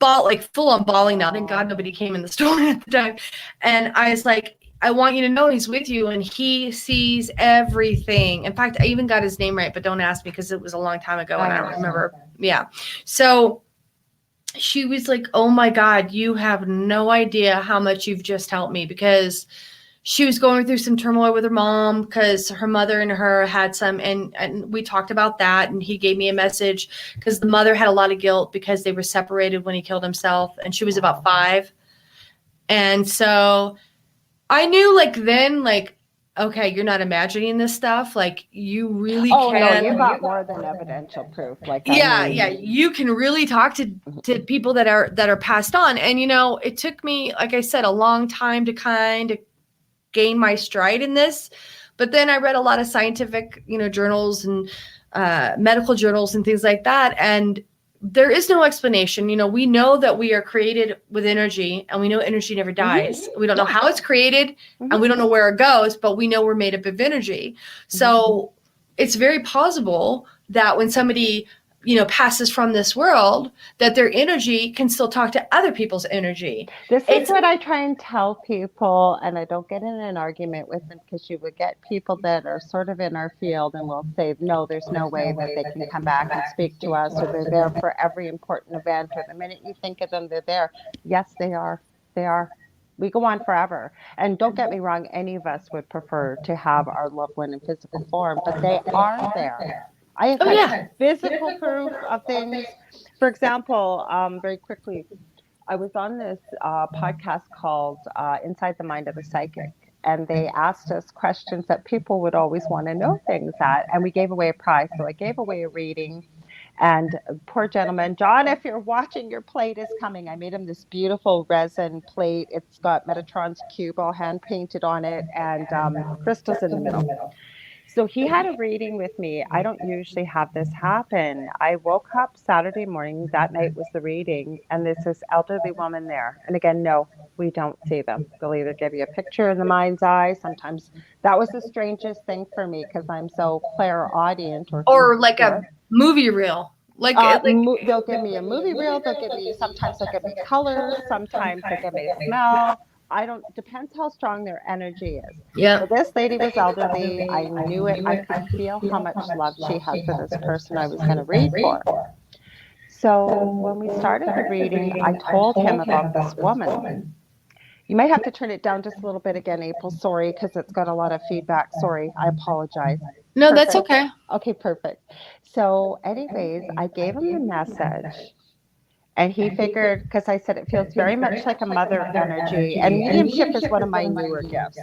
full on bawling now. Thank God nobody came in the store at the time. And I was like, I want you to know he's with you and he sees everything. In fact, I even got his name right, but don't ask me because it was a long time ago and I don't remember. Yeah. So she was like, oh my God, you have no idea how much you've just helped me, because she was going through some turmoil with her mom because her mother and her had some, and we talked about that. And he gave me a message because the mother had a lot of guilt because they were separated when he killed himself, and she was about 5. And so I knew then, okay, you're not imagining this stuff. Like you really can. No, you got more than evidential proof. You can really talk to people that are passed on. And, it took me, like I said, a long time to kind of gain my stride in this. But then I read a lot of scientific, journals and medical journals and things like that. And there is no explanation. We know that we are created with energy, and we know energy never dies. We don't know how it's created, and we don't know where it goes, but we know we're made up of energy. So it's very plausible that when somebody passes from this world, that their energy can still talk to other people's energy. This is what I try and tell people, and I don't get in an argument with them, because you would get people that are sort of in our field and will say, no, there's no way that they can come back and speak to us, or they're there for every important event, or the minute you think of them, they're there. Yes, they are. They are. We go on forever. And don't get me wrong, any of us would prefer to have our loved one in physical form, but they are there. I have had physical proof of things. For example, very quickly, I was on this podcast called Inside the Mind of the Psychic, and they asked us questions that people would always want to know things at, and we gave away a prize. So I gave away a reading, and poor gentleman, John, if you're watching, your plate is coming. I made him this beautiful resin plate. It's got Metatron's cube all hand painted on it, and crystals in the middle. So he had a reading with me. I don't usually have this happen. I woke up Saturday morning, that night was the reading, and there's this elderly woman there. And again, no, we don't see them. They'll either give you a picture in the mind's eye. Sometimes that was the strangest thing for me, because I'm so clairaudient. Or like a movie reel. They'll give me a movie reel. Sometimes they'll give me colors. Sometimes they'll give me a smell. Depends how strong their energy is. Yeah. So this lady was elderly. I knew it. I could feel how much love she had for this person I was going to read for. So when we started the reading, I told him about this woman. You might have to turn it down just a little bit again, April. Sorry, because it's got a lot of feedback. Sorry, I apologize. No, That's okay. Okay, perfect. So anyways, I gave him the message. And he figured, because I said it feels very much like a mother energy, and mediumship is one of my newer gifts.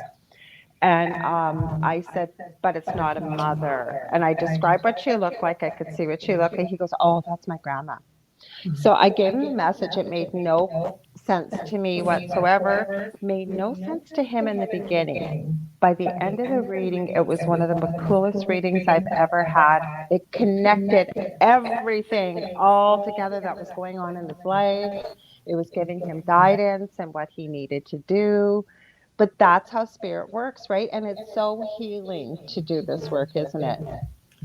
And I said, but it's not a mother. And I described what she looked like. I could see what she looked like. He goes, oh, that's my grandma. So I gave him the message. It made no sense to me whatsoever. Made no sense to him in the beginning. By the end of the reading, it was one of the coolest readings I've ever had. It connected everything all together that was going on in his life. It was giving him guidance and what he needed to do. But that's how spirit works, right? And it's so healing to do this work, isn't it?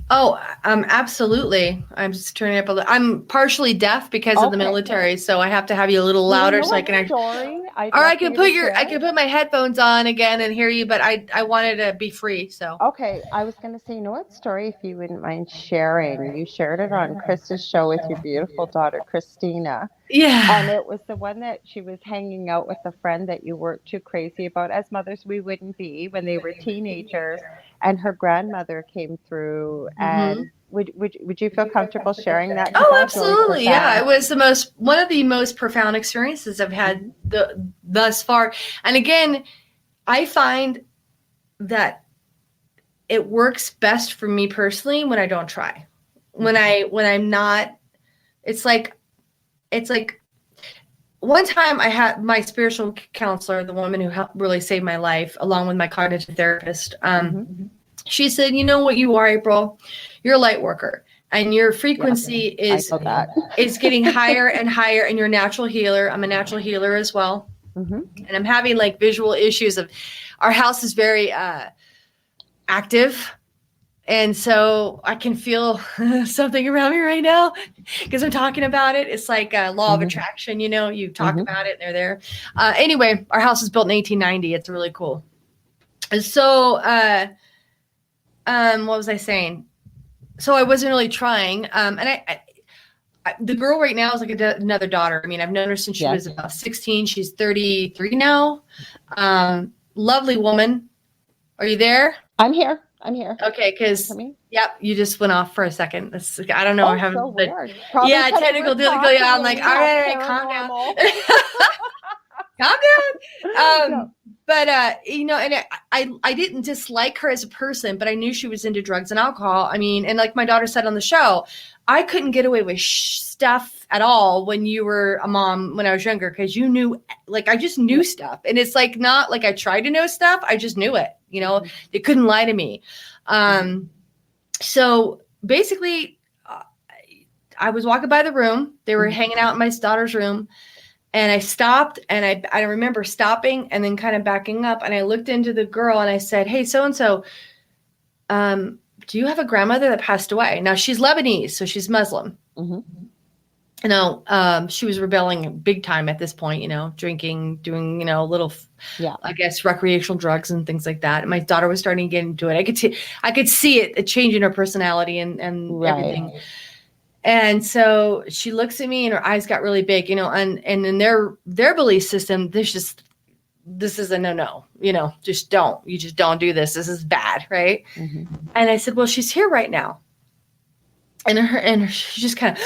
Oh, absolutely. I'm just turning up a little. I'm partially deaf because of the military, so I have to have you a little louder so I can. I can put my headphones on again and hear you, but I wanted to be free. So okay, I was going to say, you know what story, if you wouldn't mind sharing? You shared it on Krista's show with your beautiful daughter Christina. Yeah, and it was the one that she was hanging out with a friend that you weren't too crazy about. As mothers, we wouldn't be when they were teenagers. And her grandmother came through, and would you feel comfortable sharing that? Oh, absolutely. Yeah, it was one of the most profound experiences I've had thus far. And again, I find that it works best for me personally when I don't try. When I'm not, it's like one time I had my spiritual counselor, the woman who helped really save my life, along with my cognitive therapist. She said, you know what you are, April? You're a light worker, and your frequency is getting higher and higher, and you're a natural healer. I'm a natural healer as well. And I'm having like visual issues of our house is very active. And so I can feel something around me right now because I'm talking about it. It's like a law of attraction, you talk about it and they're there. Anyway, our house was built in 1890. It's really cool. And so, what was I saying? So I wasn't really trying. And I the girl right now is like another daughter. I mean, I've known her since she was about 16. She's 33 now. Lovely woman. Are you there? I'm here. Okay, because you just went off for a second. I don't know. Oh, so weird. Technical difficulty. I'm like, all right, calm down. Calm down. But and I didn't dislike her as a person, but I knew she was into drugs and alcohol. I mean, and like my daughter said on the show, I couldn't get away with stuff at all when you were a mom when I was younger, because you knew, like, I just knew stuff, and it's like not like I tried to know stuff. I just knew it. They couldn't lie to me. So basically, I was walking by the room. They were hanging out in my daughter's room. And I stopped, and I remember stopping and then kind of backing up. And I looked into the girl and I said, "Hey, so-and-so, do you have a grandmother that passed away?" Now, she's Lebanese, so she's Muslim. She was rebelling big time at this point, drinking, doing, little, I guess, recreational drugs and things like that. And my daughter was starting to get into it. I could see it changing her personality and everything. And so she looks at me and her eyes got really big, and in their belief system, this is a no, you just don't do this. This is bad. Right. And I said, well, she's here right now. And she just kind of,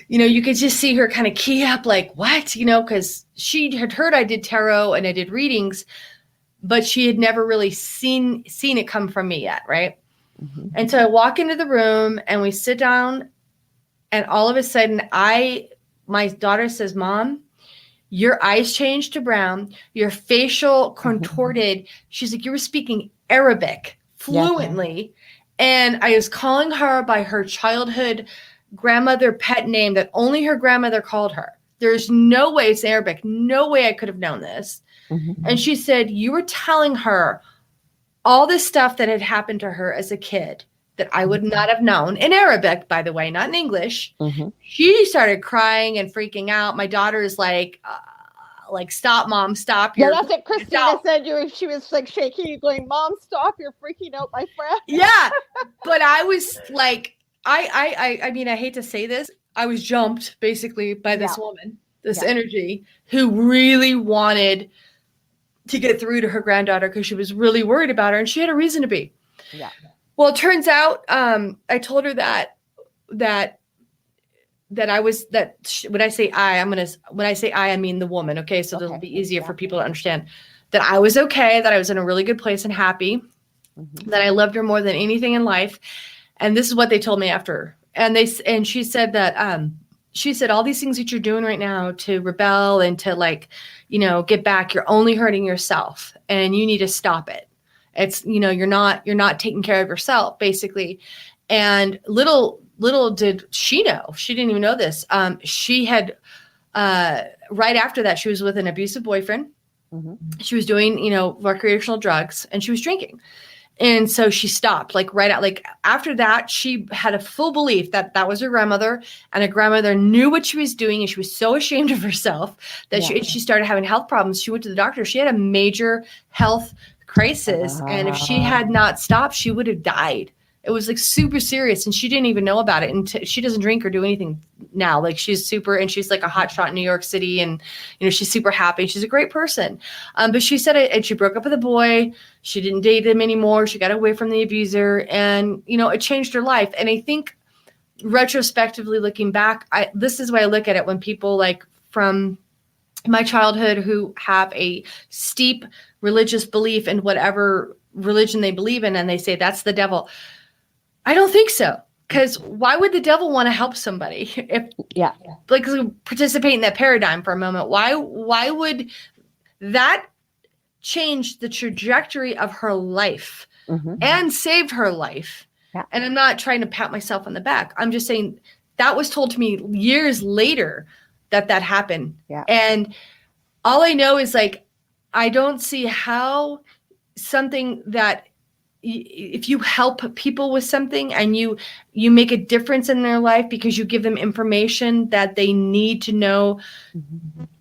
you could just see her kind of key up like, what, because she had heard I did tarot and I did readings, but she had never really seen it come from me yet. Right. And so I walk into the room and we sit down. And all of a sudden, my daughter says, "Mom, your eyes changed to brown. Your facial contorted." She's like, "You were speaking Arabic fluently." And I was calling her by her childhood grandmother pet name that only her grandmother called her. There's no way it's Arabic. No way I could have known this. And she said, "You were telling her all this stuff that had happened to her as a kid that I would not have known," in Arabic, by the way, not in English. She started crying and freaking out. My daughter is like, "Stop, Mom, stop." Yeah, that's what Christina said. She was like shaking you, going, "Mom, stop! You're freaking out, my friend." Yeah, but I was like, I mean, I hate to say this, I was jumped basically by this woman, this energy, who really wanted to get through to her granddaughter because she was really worried about her, and she had a reason to be. Yeah. Well, it turns out, I told her that I was when I say I mean the woman. Okay. So it'll be easier for people to understand that I was okay, that I was in a really good place and happy, that I loved her more than anything in life. And this is what they told me after. And she said that, she said, all these things that you're doing right now to rebel and to get back, you're only hurting yourself and you need to stop it. It's, you're not taking care of yourself, basically. And little did she know, she didn't even know this. She had, right after that, she was with an abusive boyfriend. She was doing, recreational drugs, and she was drinking. And so she stopped, after that, she had a full belief that that was her grandmother, and her grandmother knew what she was doing. And she was so ashamed of herself that she started having health problems. She went to the doctor. She had a major health crisis. And if she had not stopped, she would have died. It was super serious, and she didn't even know about it. And she doesn't drink or do anything now. She's super, and she's like a hot shot in New York City, and she's super happy. She's a great person. But she said it, and she broke up with a boy. She didn't date him anymore. She got away from the abuser, and it changed her life. And I think retrospectively looking back, this is why I look at it when people from my childhood who have a steep religious belief in whatever religion they believe in, and they say that's the devil. I don't think so. Because why would the devil want to help somebody? Participate in that paradigm for a moment. Why would that change the trajectory of her life and saved her life? And I'm not trying to pat myself on the back. I'm just saying that was told to me years later that happened. And all I know is I don't see how something that, if you help people with something and you make a difference in their life because you give them information that they need to know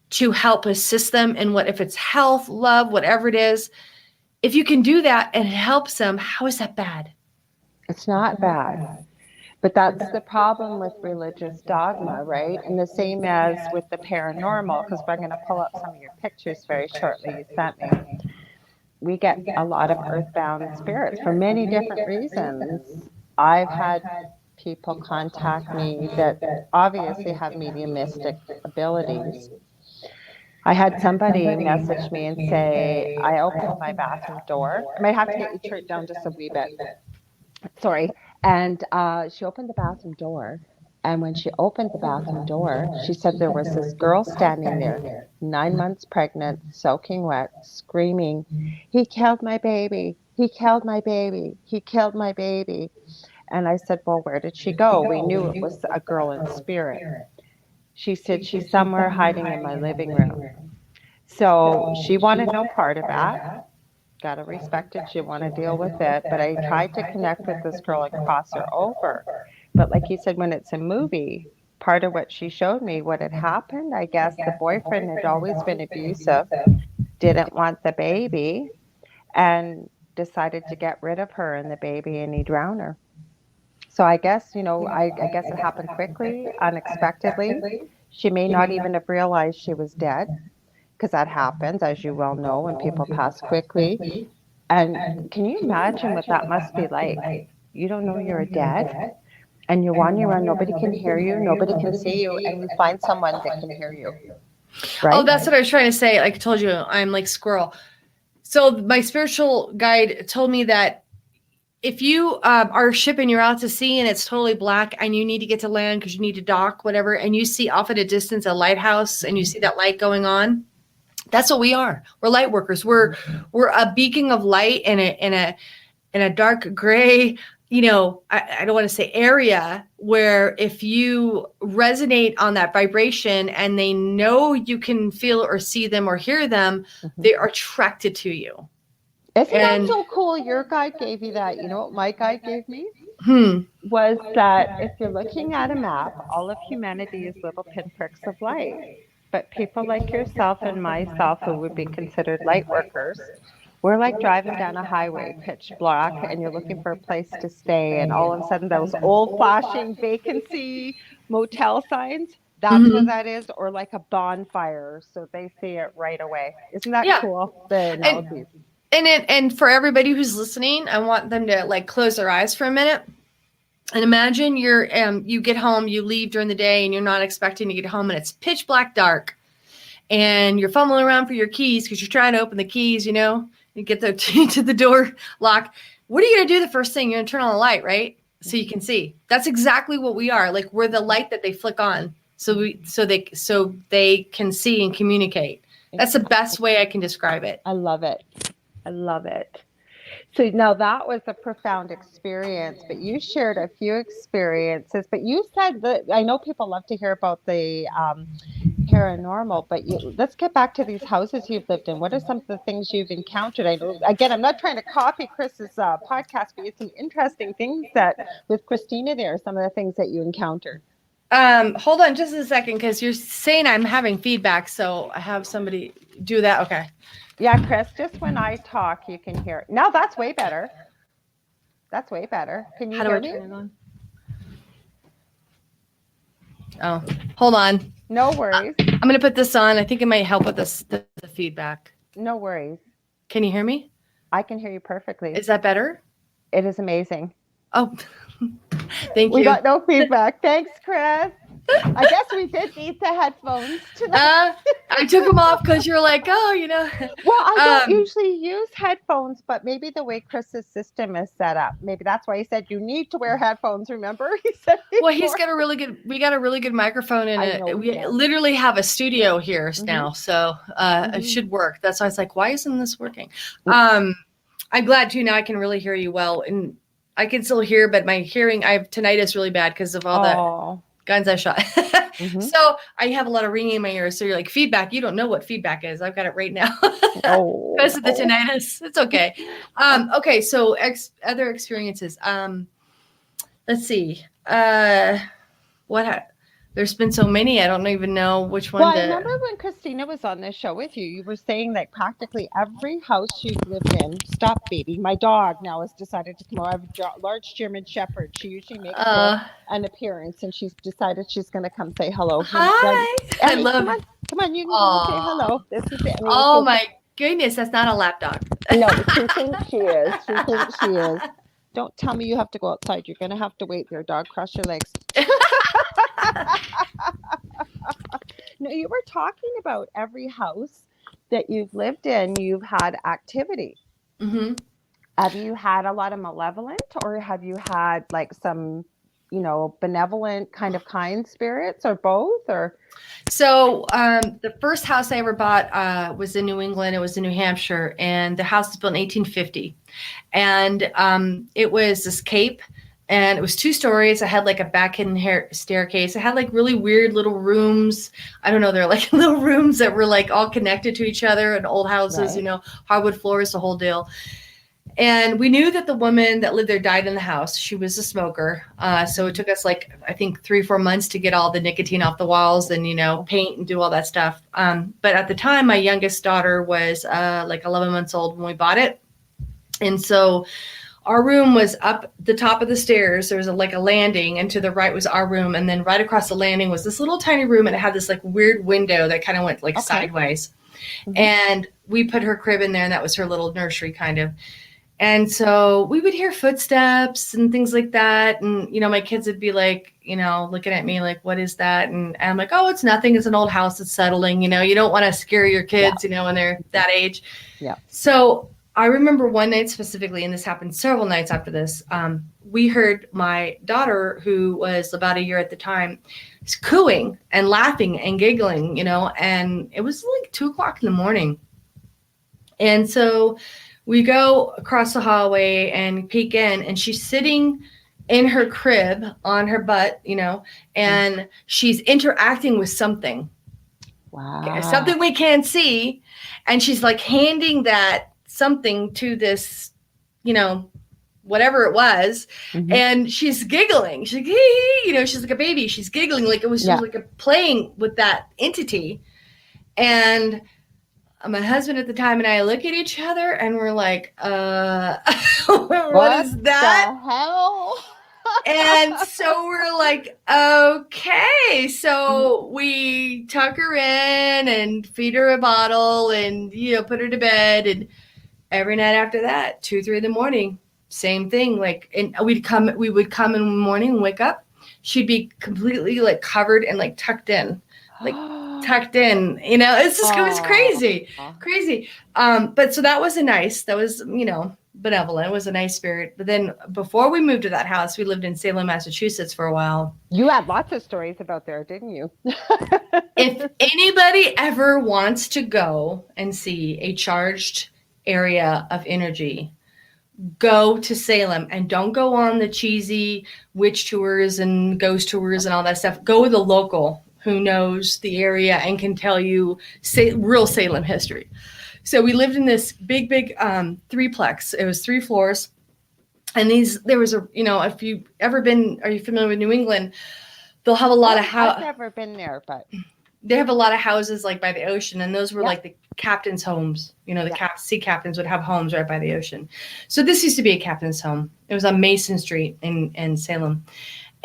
to help assist them in if it's health, love, whatever it is, if you can do that and it helps them, how is that bad? It's not bad. But that's the problem with religious dogma, right? And the same as with the paranormal, because we're going to pull up some of your pictures very shortly you sent me. We get a lot of earthbound spirits for many different reasons. I've had people contact me that obviously have mediumistic abilities. I had somebody message me and say, I opened my bathroom door. I might have to get you turned down just a wee bit. Sorry. And she opened the bathroom door. And when she opened the bathroom door, she said there was this girl standing there, 9 months pregnant, soaking wet, screaming, "He killed my baby. He killed my baby. He killed my baby." And I said, well, where did she go? We knew it was a girl in spirit. She said, she's somewhere hiding in my living room. So she wanted no part of that. Got to respect it. She want to deal with it. But I tried to connect with this girl and cross her over. But like you said, when it's a movie, part of what she showed me, what had happened, I guess the boyfriend had always been abusive, didn't want the baby, and decided to get rid of her and the baby, and he drowned her. So I guess, I guess it happened quickly, unexpectedly. She may not even have realized she was dead, because that happens, as you well know, when people pass quickly. And can you imagine what that must be like? You don't know you're dead, and you're wandering around, nobody can hear you, nobody can see you, and you find someone that can hear you, Oh, right? that's what I was trying to say. Like I told you, I'm like squirrel. So my spiritual guide told me that if you are a ship and you're out to sea and it's totally black and you need to get to land because you need to dock, whatever, and you see off at a distance a lighthouse and you see that light going on, that's what we are. We're light workers. We're a beacon of light in a dark gray, I don't want to say area, where if you resonate on that vibration and they know you can feel or see them or hear them, they are attracted to you. Isn't that so cool? Your guide gave you that. You know what my guide gave me? Was that if you're looking at a map, all of humanity is little pinpricks of light. But people like yourself and myself, who would be considered light workers, we're like driving down a highway, pitch black, and you're looking for a place to stay. And all of a sudden, those old flashing vacancy motel signs, that's what that is, or like a bonfire. So they see it right away. Isn't that cool? The analogies. And for everybody who's listening, I want them to like close their eyes for a minute and imagine you get home, you leave during the day, and you're not expecting to get home, and it's pitch black dark, and you're fumbling around for your keys because you're trying to open the keys, you get to the door lock. What are you gonna do the first thing? You're gonna turn on the light, right? So you can see. That's exactly what we are. Like we're the light that they flick on, so they can see and communicate. That's the best way I can describe it. I love it. I love it. So now that was a profound experience, but you shared a few experiences. But you said that I know people love to hear about the paranormal, but let's get back to these houses you've lived in. What are some of the things you've encountered? I know, again, I'm not trying to copy Chris's podcast, but it's some interesting things that with Christina there, some of the things that you encountered. Hold on just a second, because you're saying I'm having feedback, so I have somebody do that. Okay. Yeah, Chris, just when I talk, you can hear it. Now that's way better. That's way better. Can you hear me? How do I turn it on? Oh, hold on. No worries. I'm going to put this on. I think it might help with the feedback. No worries. Can you hear me? I can hear you perfectly. Is that better? It is amazing. Oh, thank you. We got no feedback. Thanks, Chris. I guess we did need the headphones tonight. I took them off because you're like, Well, I don't usually use headphones, but maybe the way Chris's system is set up, maybe that's why he said you need to wear headphones. Remember, he said. Well, we got a really good microphone in it. We literally have a studio here now, so it should work. That's why I was like, why isn't this working? I'm glad too. Now I can really hear you well, and I can still hear, but my hearing, I have tinnitus really bad because of all the guns I shot. So I have a lot of ringing in my ears. So you're like, feedback. You don't know what feedback is. I've got it right now. Because of the tinnitus. It's okay. Okay. So other experiences. Let's see. There's been so many. I don't even know which one. Well, I remember when Christina was on this show with you, you were saying that practically every house you've lived in, stop baby, my dog now has decided to come over. I have a large German Shepherd. She usually makes an appearance, and she's decided she's going to come say hello. Hi. I love it. Come on, you can come say hello. This is it. My goodness, that's not a lap dog. No, she thinks she is. She thinks she is. Don't tell me you have to go outside. You're going to have to wait. Your dog cross your legs. No, you were talking about every house that you've lived in, you've had activity. Have you had a lot of malevolent, or have you had like some, benevolent kind spirits, or both? Or so the first house I ever bought was in New England. It was in New Hampshire, and the house was built in 1850, and it was this cape. And it was 2 stories. I had like a back hidden staircase. I had like really weird little rooms. I don't know. They're like little rooms that were like all connected to each other in old houses, Right. hardwood floors, the whole deal. And we knew that the woman that lived there died in the house. She was a smoker. So it took us like, I think 3-4 months to get all the nicotine off the walls and, paint and do all that stuff. But at the time, my youngest daughter was like 11 months old when we bought it. And so our room was up the top of the stairs. There was a landing, and to the right was our room. And then right across the landing was this little tiny room, and it had this like weird window that kind of went like sideways. Mm-hmm. And we put her crib in there, and that was her little nursery kind of. And so we would hear footsteps and things like that. And, my kids would be like, looking at me like, what is that? And I'm like, oh, it's nothing. It's an old house that's settling. You don't want to scare your kids, when they're that age. Yeah. So I remember one night specifically, and this happened several nights after this. We heard my daughter, who was about a year at the time, cooing and laughing and giggling, and it was like 2:00 in the morning. And so we go across the hallway and peek in, and she's sitting in her crib on her butt, and she's interacting with something. Wow. Something we can't see. And she's like handing that something to this, whatever it was. Mm-hmm. And she's giggling. She's like, hey, she's like a baby. She's giggling like it was just like playing with that entity. And my husband at the time and I look at each other and we're like, what is that? The hell? And so we're like, okay. So we tuck her in and feed her a bottle and, put her to bed. And every night after that, 2-3 in the morning, same thing. Like, and we would come in the morning and wake up. She'd be completely like covered and like tucked in. Like tucked in, it's just, it was crazy. But so that was benevolent. It was a nice spirit. But then before we moved to that house, we lived in Salem, Massachusetts for a while. You had lots of stories about there, didn't you? If anybody ever wants to go and see a charged area of energy, go to Salem, and don't go on the cheesy witch tours and ghost tours and all that stuff. Go with a local who knows the area and can tell you real Salem history. So we lived in this big, threeplex. It was 3 floors. And there was if you ever been, are you familiar with New England? They'll have a lot of I've never been there, but they have a lot of houses like by the ocean. And those were like the captain's homes. Sea captains would have homes right by the ocean. So this used to be a captain's home. It was on Mason Street in Salem.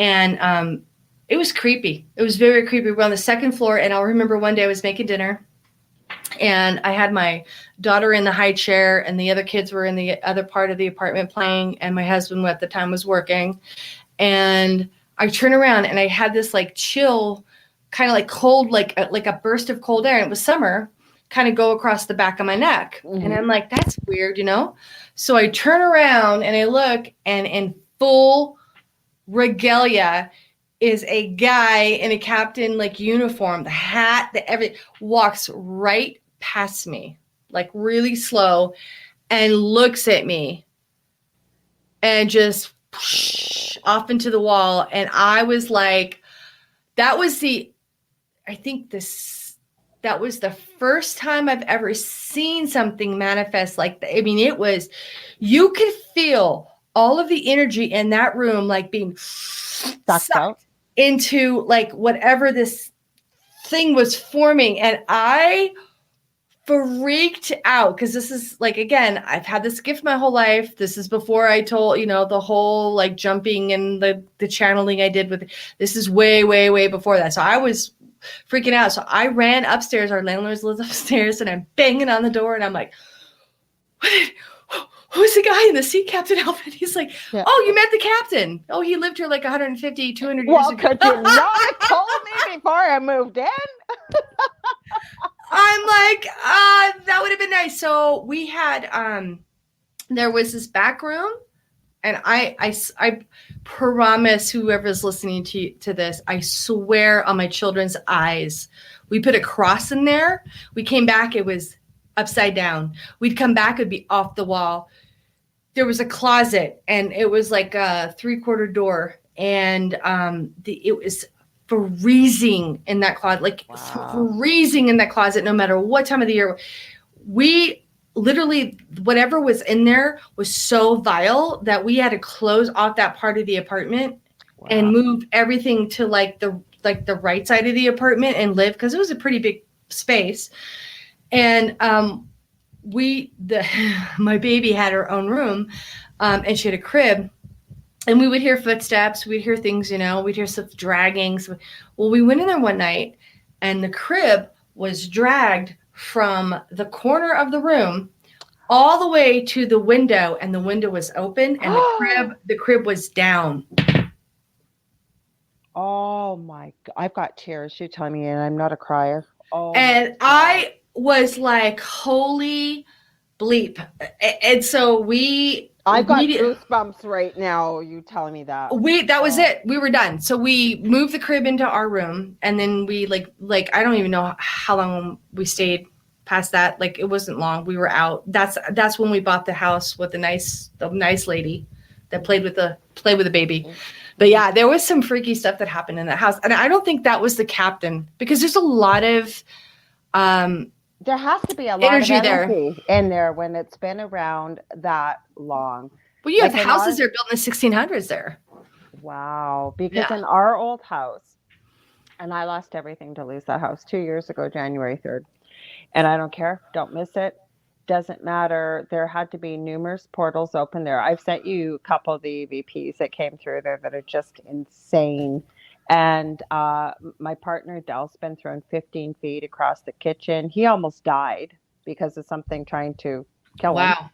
And, it was creepy. It was very creepy. We're on the 2nd floor, and I'll remember one day I was making dinner, and I had my daughter in the high chair, and the other kids were in the other part of the apartment playing, and my husband at the time was working. And I turn around, and I had this like chill, kind of like cold, like a burst of cold air. And it was summer, kind of go across the back of my neck. Mm-hmm. And I'm like, that's weird, So I turn around, and I look, and in full regalia is a guy in a captain like uniform, the hat, everything, walks right past me, like really slow, and looks at me and just off into the wall. And I was like, that was the first time I've ever seen something manifest like that. I mean, you could feel all of the energy in that room, like being sucked out into like whatever this thing was forming. And I freaked out because this is like, again, I've had this gift my whole life. This is before I told, the whole like jumping and the channeling I did with, this is way, way, way before that. So I was freaking out. So I ran upstairs. Our landlord lives upstairs, and I'm banging on the door, and I'm like, who's the guy in the sea captain outfit? He's like, oh, you met the captain. Oh, he lived here like 150, 200 years ago. Well, could you not have told me before I moved in? I'm like, that would have been nice. So we had, there was this back room, and I promise whoever's listening to this, I swear on my children's eyes, we put a cross in there. We came back, it was upside down. We'd come back, it'd be off the wall. there was a closet, and it was like a 3/4 door, and it was freezing in that closet, like Wow. freezing in that closet, no matter what time of the year. We literally, whatever was in there was so vile that we had to close off that part of the apartment and Wow. move everything to like the right side of the apartment and live, because it was a pretty big space. And my baby had her own room, and she had a crib, and we would hear footsteps, we'd hear things, we'd hear stuff dragging. So, well, we went in there one night, and the crib was dragged from the corner of the room all the way to the window, and the window was open, and the crib was down. Oh my God. I've got tears. You tell me, and I'm not a crier. Oh And I was like, holy bleep. And so I've got goosebumps right now. You telling me that. that was it. We were done. So we moved the crib into our room, and then we like I don't even know how long we stayed past that. Like, it wasn't long. We were out. That's when we bought the house with the nice lady that played with the baby. But yeah, there was some freaky stuff that happened in that house. And I don't think that was the captain, because there's a lot of there has to be a lot of energy in there when it's been around that long. Well, you have houses that are built in the 1600s there. Wow. Because in our old house, and I lost everything to lose that house 2 years ago, January 3rd. And I don't care. Don't miss it. Doesn't matter. There had to be numerous portals open there. I've sent you a couple of the EVPs that came through there that are just insane. And my partner, Dell's been thrown 15 feet across the kitchen. He almost died because of something trying to kill him. Wow.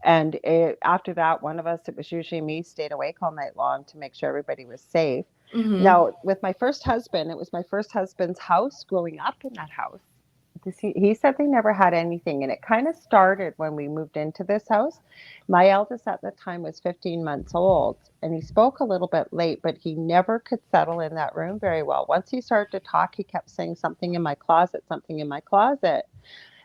And after that, one of us, it was usually me, stayed awake all night long to make sure everybody was safe. Mm-hmm. Now, with my first husband, it was my first husband's house, growing up in that house. He said they never had anything, and it kind of started when we moved into this house. My eldest at the time was 15 months old, and he spoke a little bit late, but he never could settle in that room very well. Once he started to talk, he kept saying something in my closet, something in my closet.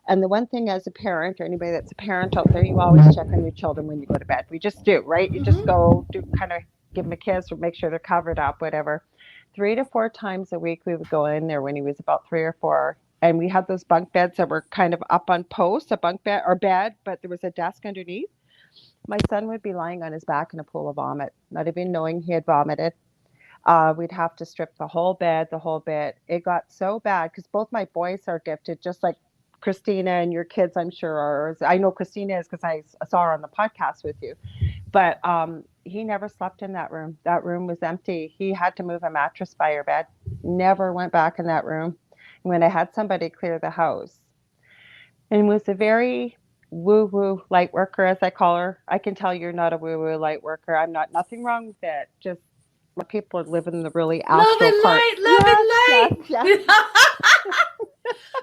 And the one thing, as a parent, or anybody that's a parent out there, you always check on your children when you go to bed. We just do, right? You just go do, kind of give them a kiss or make sure they're covered up, whatever. 3 to 4 times a week we would go in there when he was about 3 or 4. And we had those bunk beds that were kind of up on posts, a bunk bed or bed, but there was a desk underneath. My son would be lying on his back in a pool of vomit, not even knowing he had vomited. We'd have to strip the whole bed, the whole bit. It got so bad because both my boys are gifted, just like Christina and your kids, I'm sure are. I know Christina is because I saw her on the podcast with you. But he never slept in that room. That room was empty. He had to move a mattress by your bed. Never went back in that room. When I had somebody clear the house, and was a very woo-woo light worker, as I call her. I can tell you're not a woo-woo light worker. I'm not. Nothing wrong with it. Just people are living the really astral part. Love and light. Yes.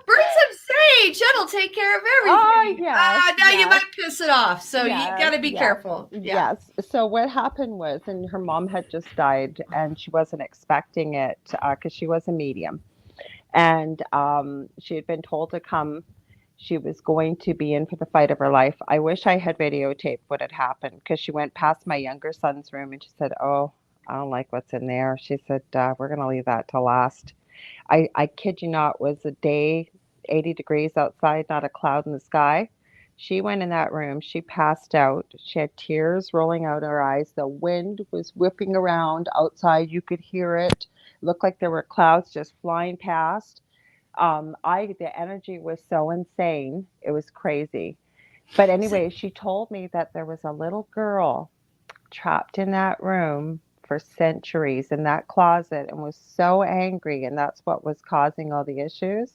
Burn some sage. That'll take care of everything. Oh, yes. Now you might piss it off, so you got to be careful. Yeah. Yes. So what happened was, and her mom had just died, and she wasn't expecting it because she was a medium. And she had been told to come. She was going to be in for the fight of her life. I wish I had videotaped what had happened, because she went past my younger son's room and she said, "Oh, I don't like what's in there." She said, "We're going to leave that to last." I kid you not, it was a day, 80 degrees outside, not a cloud in the sky. She went in that room. She passed out. She had tears rolling out her eyes. The wind was whipping around outside. You could hear it. Looked like there were clouds just flying past. The energy was so insane. It was crazy. But anyway, she told me that there was a little girl trapped in that room for centuries in that closet and was so angry, and that's what was causing all the issues.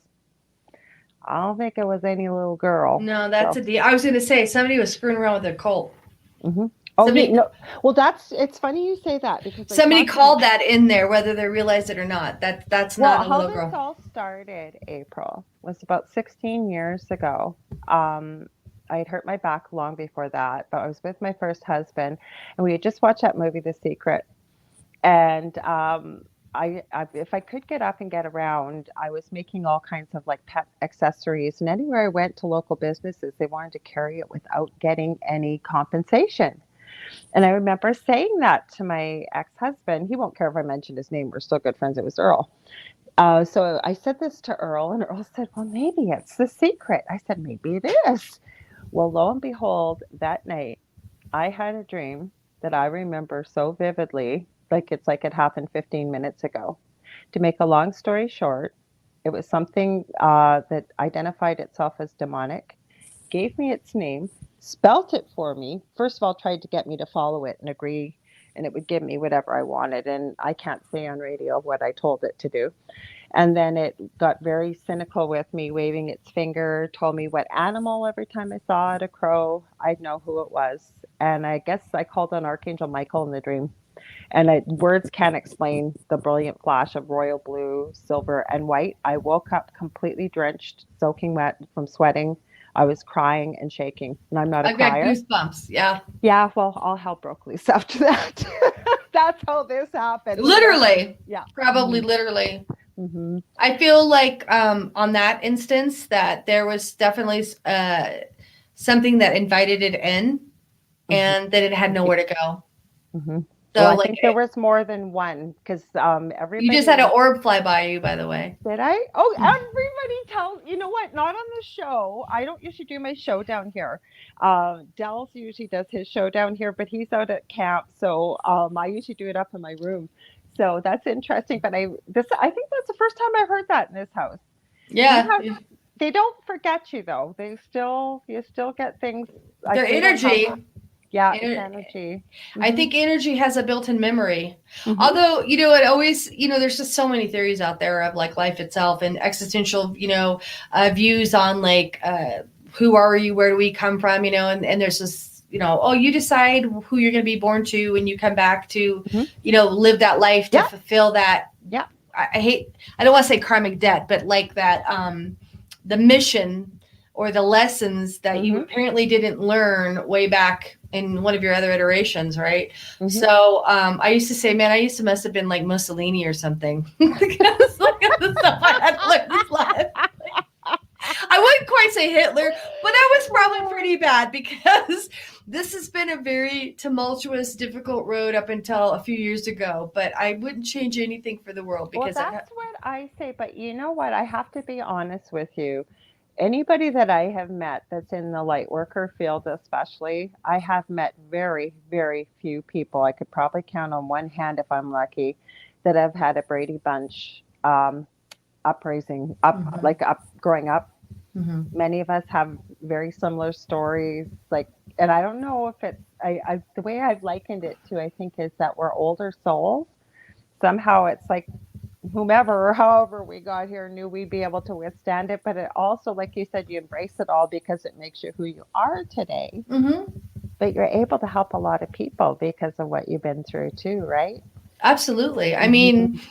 I don't think it was any little girl. No, that's a deal. I was going to say somebody was screwing around with a cult. Mm-hmm. Oh, no. Well, it's funny you say that, because somebody called that in there, whether they realized it or not. That's not a little girl. How this all started, April, was about 16 years ago. I had hurt my back long before that, but I was with my first husband, and we had just watched that movie, The Secret. And if I could get up and get around, I was making all kinds of like pet accessories. And anywhere I went to local businesses, they wanted to carry it without getting any compensation. And I remember saying that to my ex-husband. He won't care if I mention his name. We're still good friends. It was Earl. So I said this to Earl, and Earl said, "Well, maybe it's the secret." I said, "Maybe it is." Well, lo and behold, that night I had a dream that I remember so vividly, like it's like it happened 15 minutes ago. To make a long story short, it was something that identified itself as demonic, gave me its name, spelt it for me. First of all, tried to get me to follow it and agree, and it would give me whatever I wanted. And I can't say on radio what I told it to do. And then it got very cynical with me, waving its finger, told me what animal every time I saw it, a crow, I'd know who it was. And I guess I called on Archangel Michael in the dream. And words can't explain the brilliant flash of royal blue, silver, and white. I woke up completely drenched, soaking wet from sweating. I was crying and shaking, and I'm not a I've got crier. goosebumps. Yeah. Yeah, well, all hell broke loose after that. That's how this happened. Literally. Yeah. Probably literally. Mm-hmm. I feel like on that instance that there was definitely something that invited it in and that it had nowhere to go. Mm-hmm. So well, I think there was more than one because everybody. You just had an orb fly by you, by the way. Did I? Oh, everybody tells. You know what? Not on the show. I don't usually do my show down here. Dell's usually does his show down here, but he's out at camp, so I usually do it up in my room. So that's interesting. But I think that's the first time I heard that in this house. Yeah. They don't forget you though. You still get things. Their energy. Yeah, it's energy. Mm-hmm. I think energy has a built-in memory. Mm-hmm. Although, it always, there's just so many theories out there of like life itself and existential, views on like, who are you? Where do we come from? And there's this, you decide who you're going to be born to and you come back to, live that life to fulfill that. Yeah. I don't want to say karmic debt, but like that, the mission or the lessons that you apparently didn't learn way back in one of your other iterations, right? Mm-hmm. So I used to say, man, must have been like Mussolini or something. Because look at the stuff I had learned this life. I wouldn't quite say Hitler, but that was probably pretty bad because this has been a very tumultuous, difficult road up until a few years ago. But I wouldn't change anything for the world because that's what I say. But you know what? I have to be honest with you. Anybody that I have met that's in the light worker field, especially, I have met very, very few people. I could probably count on one hand if I'm lucky that have had a Brady Bunch growing up. Mm-hmm. Many of us have very similar stories. And I don't know if it's the way I've likened it to, I think, is that we're older souls. Somehow it's like whomever or however we got here knew we'd be able to withstand it. But it also, like you said, you embrace it all because it makes you who you are today. Mm-hmm. But you're able to help a lot of people because of what you've been through too, right? Absolutely. I mean,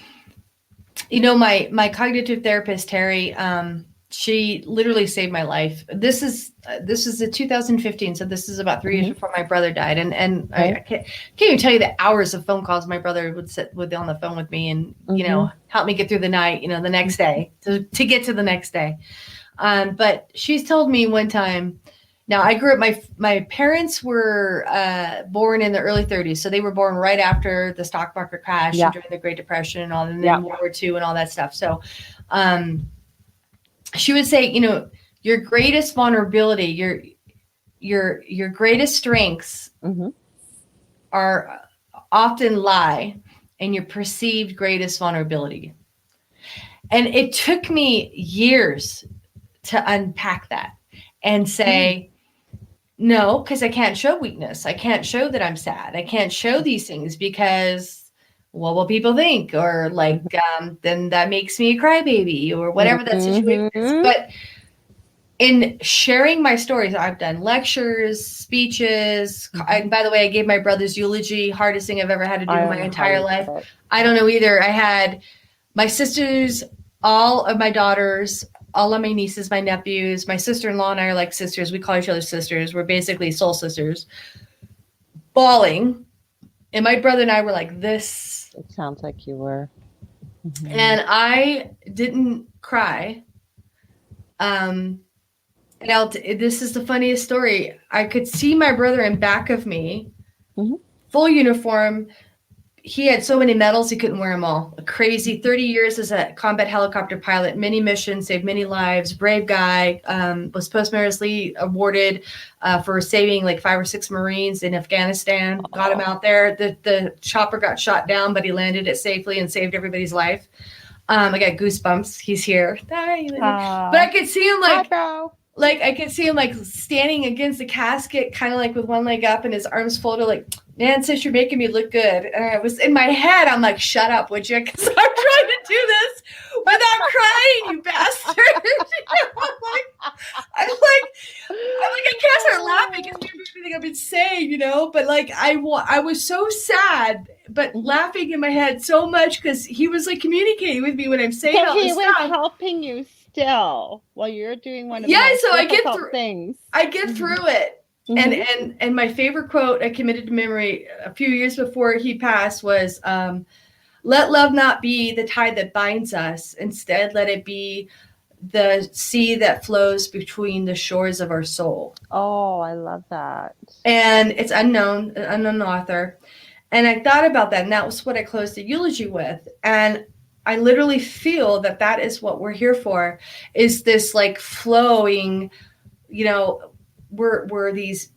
my cognitive therapist, Terry, she literally saved my life. This is a 2015, so this is about 3 years before my brother died, and I can't even tell you the hours of phone calls my brother would sit on the phone with me, and help me get through the night, the next day to get to the next day. But she's told me one time. Now I grew up. My parents were born in the early 30s, so they were born right after the stock market crash and during the Great Depression and all, and then World War II and all that stuff. So. She would say, your greatest vulnerability, your greatest strengths are often lie in your perceived greatest vulnerability. And it took me years to unpack that and say, no, because I can't show weakness. I can't show that I'm sad. I can't show these things because what will people think? Or like, then that makes me a crybaby or whatever that situation is. But in sharing my stories, I've done lectures, speeches. And by the way, I gave my brother's eulogy, hardest thing I've ever had to do in my entire life. I don't know either. I had my sisters, all of my daughters, all of my nieces, my nephews, my sister-in-law and I are like sisters. We call each other sisters. We're basically soul sisters. Bawling. And my brother and I were like this. It sounds like you were. And I didn't cry. And this is the funniest story. I could see my brother in back of me, full uniform. He had so many medals, he couldn't wear them all. Crazy 30 years as a combat helicopter pilot, many missions, saved many lives, brave guy, was posthumously awarded for saving like 5 or 6 Marines in Afghanistan, got him out there. The chopper got shot down, but he landed it safely and saved everybody's life. I got goosebumps. He's here. But I could see him like I could see him like standing against the casket, kind of like with one leg up and his arms folded, like, man, sis, you're making me look good. And I was in my head, I'm like, shut up, would you? Because I'm trying to do this without crying, you bastard. I'm like, I can't start laughing because maybe everything I've been saying, But like, I was so sad, but laughing in my head so much because he was like communicating with me when I'm saying all this stuff. He was helping you still while you're doing one of the most difficult things. I get through it. And my favorite quote I committed to memory a few years before he passed was, let love not be the tide that binds us. Instead, let it be the sea that flows between the shores of our soul. Oh, I love that. And it's an unknown author. And I thought about that, and that was what I closed the eulogy with. And I literally feel that is what we're here for, is this like flowing, we're these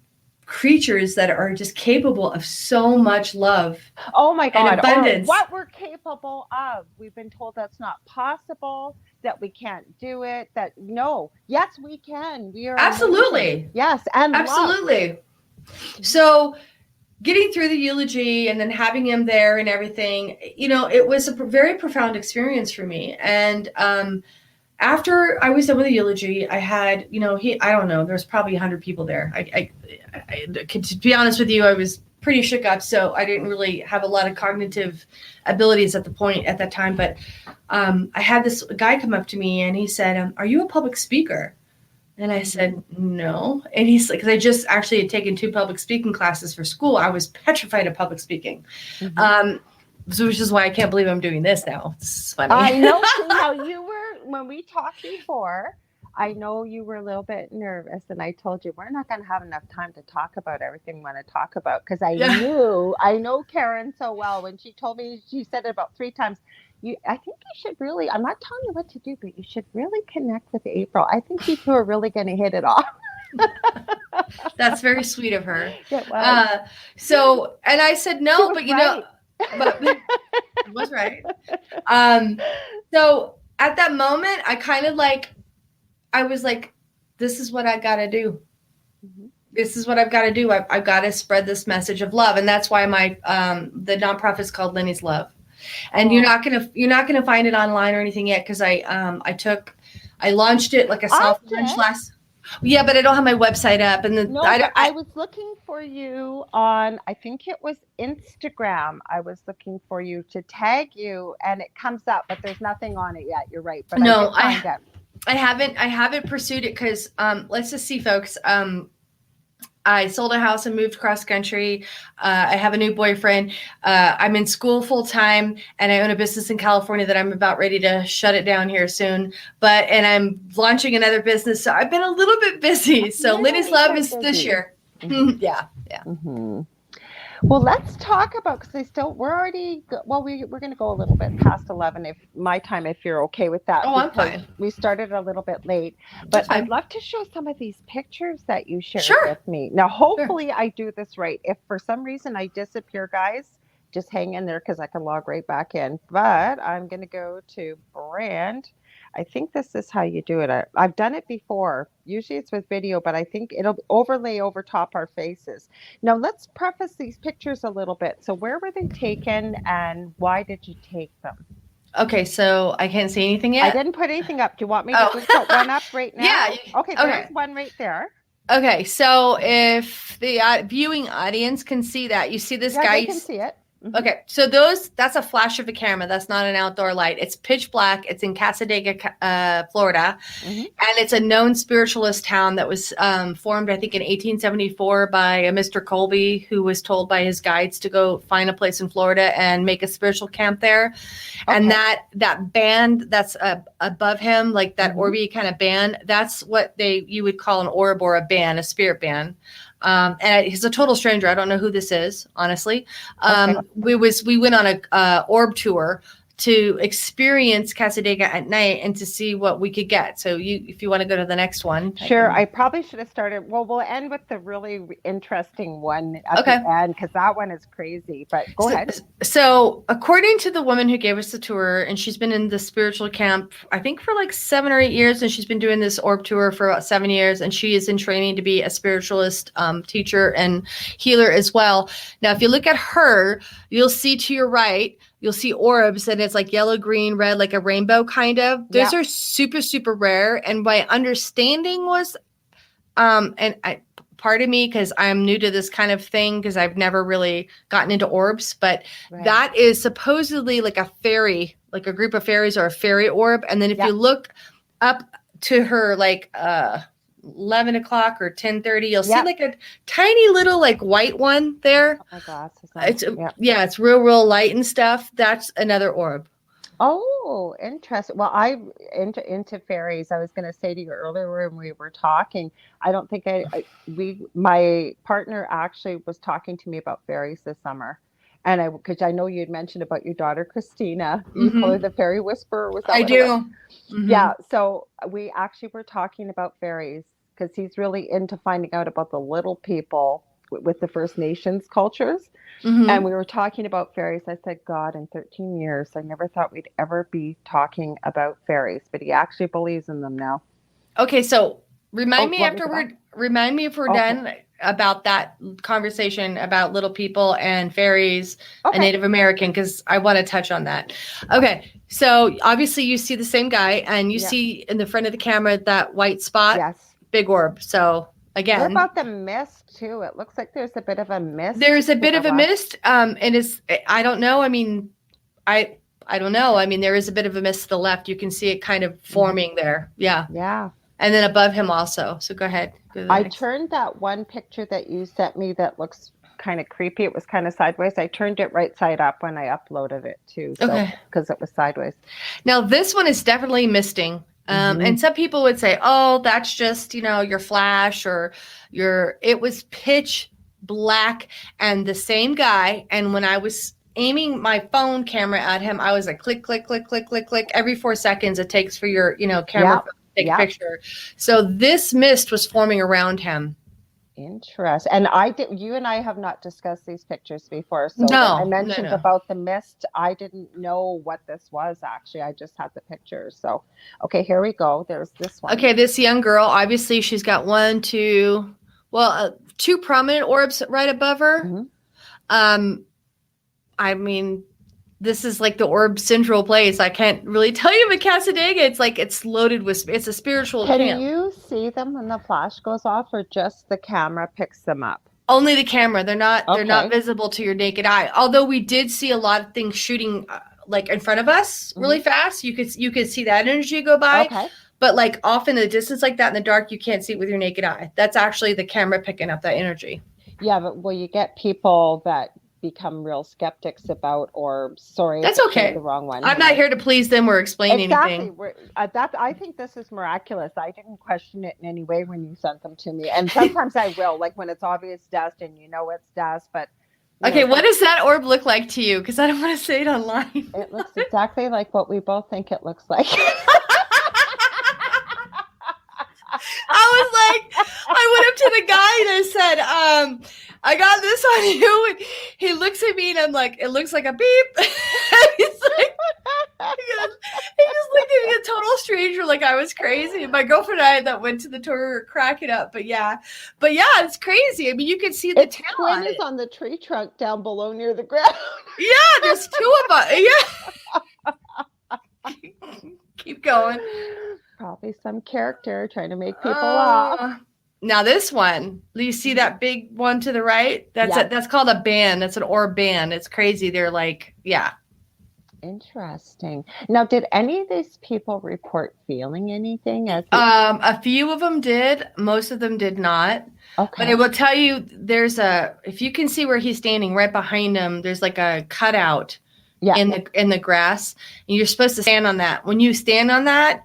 creatures that are just capable of so much love. Oh my God. And abundance. Or what we're capable of. We've been told that's not possible, that we can't do it, yes, we can. We are absolutely amazing. Yes. And absolutely. Love. So getting through the eulogy and then having him there and everything, it was a very profound experience for me. And after I was done with the eulogy, I had, I don't know, there's probably 100 people there. I to be honest with you, I was pretty shook up, so I didn't really have a lot of cognitive abilities at that time. But I had this guy come up to me and he said, are you a public speaker? And I said, no. And he's like, because I just actually had taken 2 public speaking classes for school. I was petrified of public speaking. So which is why I can't believe I'm doing this now. It's funny. I know. Now you were, when we talked before, I know you were a little bit nervous, and I told you we're not going to have enough time to talk about everything we want to talk about, because I know Karen so well. When she told me, she said it about 3 times. I think you should really, I'm not telling you what to do, but you should really connect with April. I think you 2 are really going to hit it off. That's very sweet of her. It was. And I said no, but but it was right. So at that moment, I kind of I was like, this is what I got to do. This is what I've got to do. I've got to spread this message of love. And that's why the nonprofit is called Lenny's Love. And you're not gonna find it online or anything yet, because I launched it like a soft launch last. Yeah, but I don't have my website up, and then I was looking for you on, I think it was Instagram. I was looking for you to tag you, and it comes up, but there's nothing on it yet. You're right, but no, I haven't pursued it because let's just see, folks. I sold a house and moved cross country. I have a new boyfriend. I'm in school full time, and I own a business in California that I'm about ready to shut it down here soon. And I'm launching another business, so I've been a little bit busy. So Lenny's Love is this year. Yeah. Well, let's talk about, because we're going to go a little bit past 11 if you're okay with that. Oh, I'm fine. We started a little bit late, but I'd love to show some of these pictures that you shared with me. Now, hopefully I do this right. If for some reason I disappear, guys, just hang in there, because I can log right back in. But I'm going to go to brand. I think this is how you do it. I've done it before. Usually it's with video, but I think it'll overlay over top our faces. Now let's preface these pictures a little bit. So where were they taken, and why did you take them? Okay, so I can't see anything yet? I didn't put anything up. Do you want me to just put one up right now? Yeah. Okay, there's one right there. Okay, so if the viewing audience can see that, you see this guy. They can see it. Mm-hmm. Okay, so that's a flash of a camera. That's not an outdoor light. It's pitch black. It's in Casadega, Florida, Mm-hmm. and it's a known spiritualist town that was formed, I think, in 1874 by a Mr. Colby, who was told by his guides to go find a place in Florida and make a spiritual camp there. Okay. And that band that's above him, like that orby kind of band, that's what you would call an orb or a band, a spirit band. And he's a total stranger. I don't know who this is, honestly. We went on a orb tour to experience Casadega at night and to see what we could get. So if you want to go to the next one. Sure. I probably should have started. Well, we'll end with the really interesting one at the end, because that one is crazy, but go ahead. So according to the woman who gave us the tour, and she's been in the spiritual camp, I think for like 7 or 8 years, and she's been doing this orb tour for about 7 years, and she is in training to be a spiritualist teacher and healer as well. Now, if you look at her, you'll see to your right, you'll see orbs, and it's like yellow, green, red, like a rainbow kind of. Those are super, super rare. And my understanding was, pardon me, because I'm new to this kind of thing, because I've never really gotten into orbs, but that is supposedly like a fairy, like a group of fairies or a fairy orb. And then if you look up to her, like 11 o'clock or 10:30, you'll see like a tiny little like white one there. Oh my gosh. It's real light and stuff. That's another orb. Oh, interesting. Well, I'm into fairies. I was going to say to you earlier when we were talking, I don't think my partner actually was talking to me about fairies this summer. And because I know you had mentioned about your daughter, Christina, you call her the fairy whisperer. Was that I do. Yeah. So we actually were talking about fairies, because he's really into finding out about the little people with the First Nations cultures. And we were talking about fairies. I said, God, in 13 years, I never thought we'd ever be talking about fairies, but he actually believes in them now. Okay. So remind me if we're done about that conversation about little people and fairies and Native American, because I want to touch on that. Okay. So obviously you see the same guy, and you see in the front of the camera that white spot. Yes. Big orb. So again, what about the mist too? It looks like there's a bit of a mist. There's a bit of a mist. And I don't know. I mean, I don't know. I mean, there is a bit of a mist to the left. You can see it kind of forming there. Yeah. Yeah. And then above him also. So go ahead. I turned that one picture that you sent me that looks kind of creepy. It was kind of sideways. I turned it right side up when I uploaded it too. So, because it was sideways. Now this one is definitely misting. And some people would say, oh, that's just, your flash or it was pitch black, and the same guy. And when I was aiming my phone camera at him, I was like, click, click, click, click, click, click. Every 4 seconds it takes for your, camera to take a picture. So this mist was forming around him. Interesting. And you and I have not discussed these pictures before. So I mentioned about the mist. I didn't know what this was, actually. I just had the pictures. So, okay, here we go. There's this one. Okay, this young girl, obviously she's got two prominent orbs right above her. I mean, this is like the orb central place. I can't really tell you, but Casadega, it's loaded with, it's a spiritual camp. Can you see them when the flash goes off, or just the camera picks them up? Only the camera. They're not visible to your naked eye. Although we did see a lot of things shooting like in front of us really fast. You could see that energy go by. Okay. But like off in the distance like that in the dark, you can't see it with your naked eye. That's actually the camera picking up that energy. Yeah, but you get people that become real skeptics about orbs. Sorry, that's okay. The wrong one. I'm not here to please them or explain anything. I think this is miraculous. I didn't question it in any way when you sent them to me, and sometimes I will, like when it's obvious dust and it's dust. But okay, what does that orb look like to you? Because I don't want to say it online. It looks exactly like what we both think it looks like. I went up to the guy and I said, I got this on you. And he looks at me and I'm like, it looks like a beep. He's like, he just looked at me, a total stranger, like I was crazy. My girlfriend and I that went to the tour were cracking up. But yeah, it's crazy. I mean, you can see the tail twin is on the tree trunk down below near the ground. Yeah, there's two of us. Yeah. Keep going. Probably some character trying to make people laugh. Now this one, you see that big one to the right? That's called a band. That's an orb band. It's crazy. They're like, yeah. Interesting. Now, did any of these people report feeling anything as a few of them did, most of them did not. Okay. But I will tell you, if you can see where he's standing right behind him, there's like a cutout in the grass, and you're supposed to stand on that. When you stand on that,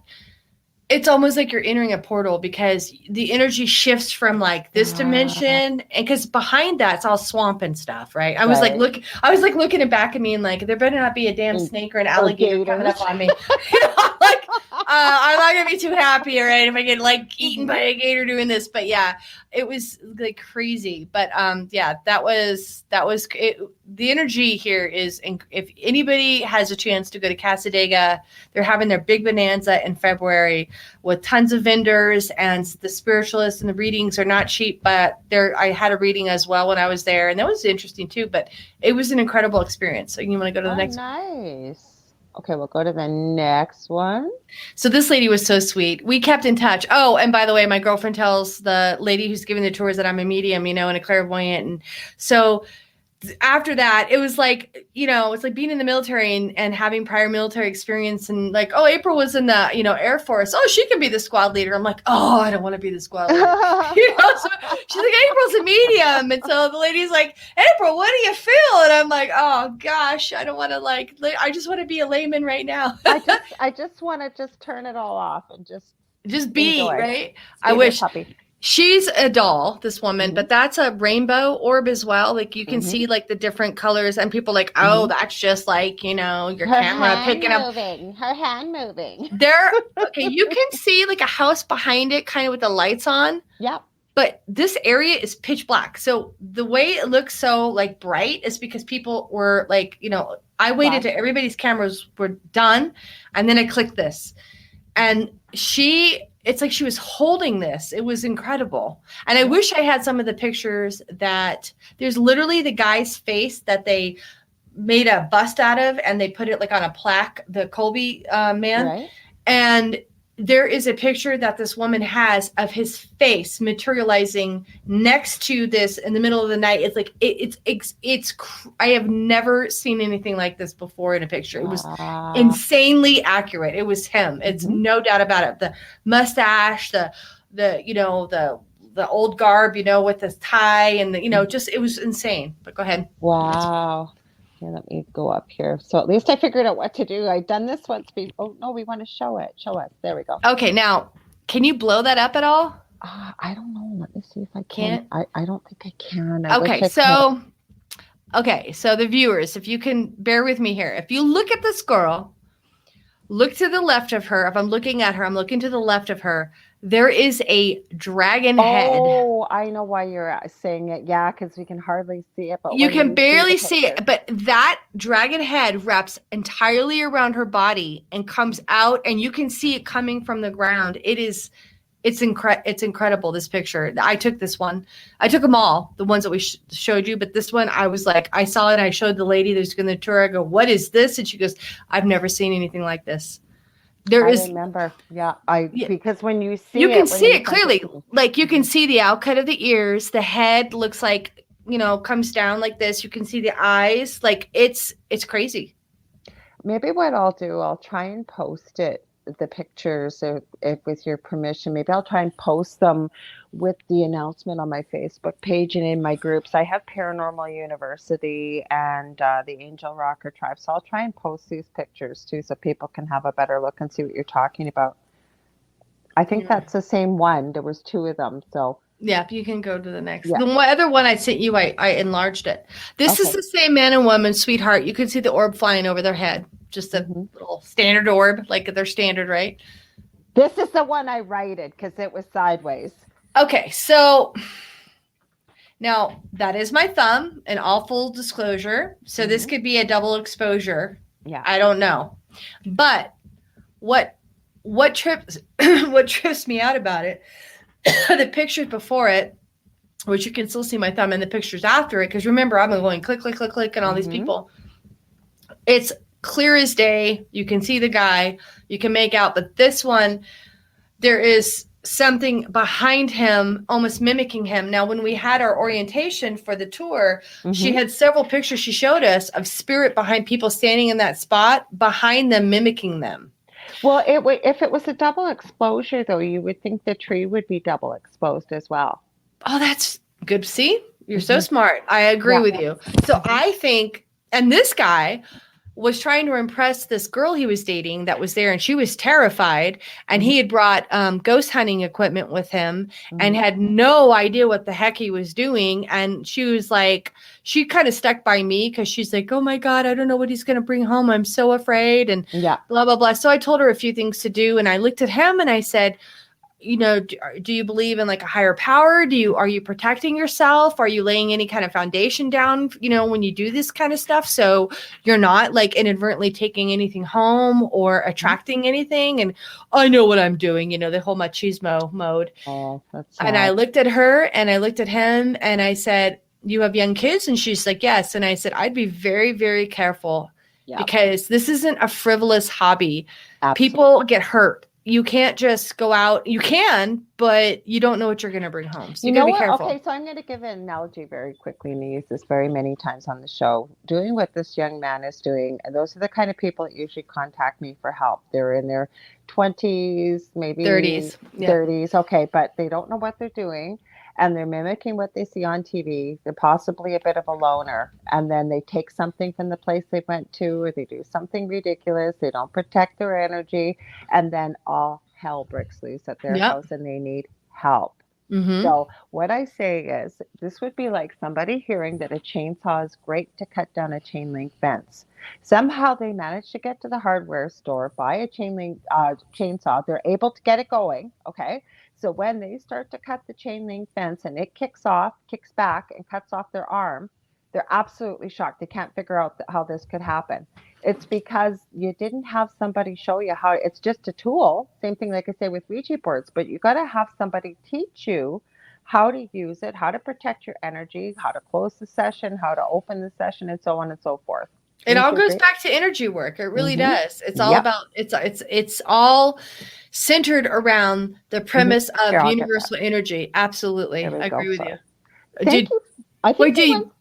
it's almost like you're entering a portal because the energy shifts from like this dimension, and because behind that it's all swamp and stuff, right? I was like looking it back at me and like, there better not be a damn snake or an alligator coming up on me. Like, I'm not gonna be too happy, right, if I get like eaten by a gator doing this. But yeah, it was like crazy. But yeah, that was it. The energy here is, if anybody has a chance to go to Casadega, they're having their big bonanza in February with tons of vendors, and the spiritualists and the readings are not cheap, but I had a reading as well when I was there, and that was interesting too, but it was an incredible experience. So you want to go to the next one? Nice. Okay, we'll go to the next one. So this lady was so sweet. We kept in touch. Oh, and by the way, my girlfriend tells the lady who's giving the tours that I'm a medium, and a clairvoyant. And so after that, it was like, it's like being in the military and having prior military experience, and like, oh, April was in the, Air Force. Oh, she can be the squad leader. I'm like, oh, I don't want to be the squad leader. So she's like, April's a medium. And so the lady's like, April, what do you feel? And I'm like, oh gosh, I don't want to I just want to be a layman right now. I just want to just turn it all off and just be, enjoy. Right? I wish. She's a doll, this woman, but that's a rainbow orb as well. Like you can see like the different colors, and people are like, oh, that's just like, your camera picking up. Her hand moving. Okay, you can see like a house behind it kind of with the lights on. Yep. But this area is pitch black. So the way it looks so like bright is because people were like, I waited till everybody's cameras were done, and then I clicked this. And it's like she was holding this. It was incredible. And I wish I had some of the pictures that there's literally the guy's face that they made a bust out of, and they put it like on a plaque, the Colby man. Right. And there is a picture that this woman has of his face materializing next to this in the middle of the night. It's like, I have never seen anything like this before in a picture. It was insanely accurate. It was him. It's no doubt about it. The mustache, the old garb, with the tie and it was insane. But go ahead. Wow. Here, let me go up here. So at least I figured out what to do. I've done this once before. Oh, no, we want to show it. Show us. There we go. Okay, now, can you blow that up at all? I don't know. Let me see if I can. I don't think I can. Okay, so the viewers, if you can bear with me here. If you look at this girl, look to the left of her. If I'm looking at her, I'm looking to the left of her. There is a dragon head. Oh, I know why you're saying it. Yeah, because we can hardly see it. But you can barely see it. But that dragon head wraps entirely around her body and comes out, and you can see it coming from the ground. It's incredible, this picture. I took this one. I took them all, the ones that we showed you. But this one, I was like, I saw it, and I showed the lady that's going to tour. I go, what is this? And she goes, I've never seen anything like this. I remember. Yeah. Because when you see you can see it clearly. Like you can see the outcut of the ears. The head looks like, comes down like this. You can see the eyes. Like it's crazy. Maybe what I'll do, I'll try and post the pictures if with your permission. Maybe I'll try and post them with the announcement on my Facebook page and in my groups. I have Paranormal University and the Angel Rocker Tribe. So I'll try and post these pictures too, so people can have a better look and see what you're talking about. I think that's the same one. There was two of them. So yeah, you can go to the next. Yeah. The other one I sent you, I enlarged it. This is the same man and woman, sweetheart. You can see the orb flying over their head. Just a little standard orb, like they're standard, right? This is the one I righted because it was sideways. Okay, so now that is my thumb, in all full disclosure. So this could be a double exposure. Yeah, I don't know, but what trips me out about it, the pictures before it, which you can still see my thumb, and the pictures after it, because remember I'm going click, click, click, click, and all these people. It's clear as day. You can see the guy. You can make out, but this one, there is something behind him, almost mimicking him. Now, when we had our orientation for the tour, she had several pictures she showed us of spirit behind people standing in that spot behind them, mimicking them. Well, if it was a double exposure, though, you would think the tree would be double exposed as well. Oh, that's good. See, you're so smart. I agree Yeah. with you. So I think, and this guy was trying to impress this girl he was dating that was there, and she was terrified. And he had brought ghost hunting equipment with him and had no idea what the heck he was doing. And she was like, she kind of stuck by me because she's like, oh my God, I don't know what he's going to bring home. I'm so afraid. And Yeah. blah, blah, blah. So I told her a few things to do. And I looked at him and I said, you know, do you believe in like a higher power? Are you protecting yourself? Are you laying any kind of foundation down, you know, when you do this kind of stuff? So you're not like inadvertently taking anything home or attracting anything. And I know what I'm doing, you know, the whole machismo mode. Oh, that's And I looked at her and I looked at him and I said, you have young kids? And she's like, yes. And I said, I'd be very, very careful because this isn't a frivolous hobby. Absolutely. People get hurt. You can't just go out. You can, but you don't know what you're going to bring home. So you got to be careful. Okay, so I'm going to give an analogy very quickly, and I use this very many times on the show. Doing what this young man is doing, and those are the kind of people that usually contact me for help. They're in their 20s, maybe 30s. 30s. Okay, but they don't know what they're doing, and they're mimicking what they see on TV. They're possibly a bit of a loner, and then they take something from the place they went to, or they do something ridiculous. They don't protect their energy, and then all hell breaks loose at their house, and they need help. So what I say is, this would be like somebody hearing that a chainsaw is great to cut down a chain link fence. Somehow they manage to get to the hardware store, buy a chain link chainsaw. They're able to get it going. Okay. So when they start to cut the chain link fence and it kicks back and cuts off their arm, they're absolutely shocked. They can't figure out how this could happen. It's because you didn't have somebody show you how. It's just a tool. Same thing, like I say, with Ouija boards, but you got to have somebody teach you how to use it, how to protect your energy, how to close the session, how to open the session, and so on and so forth. It all goes back to energy work. It really does. It's all about, it's all centered around the premise of universal energy. Absolutely. I agree with you. Thank you.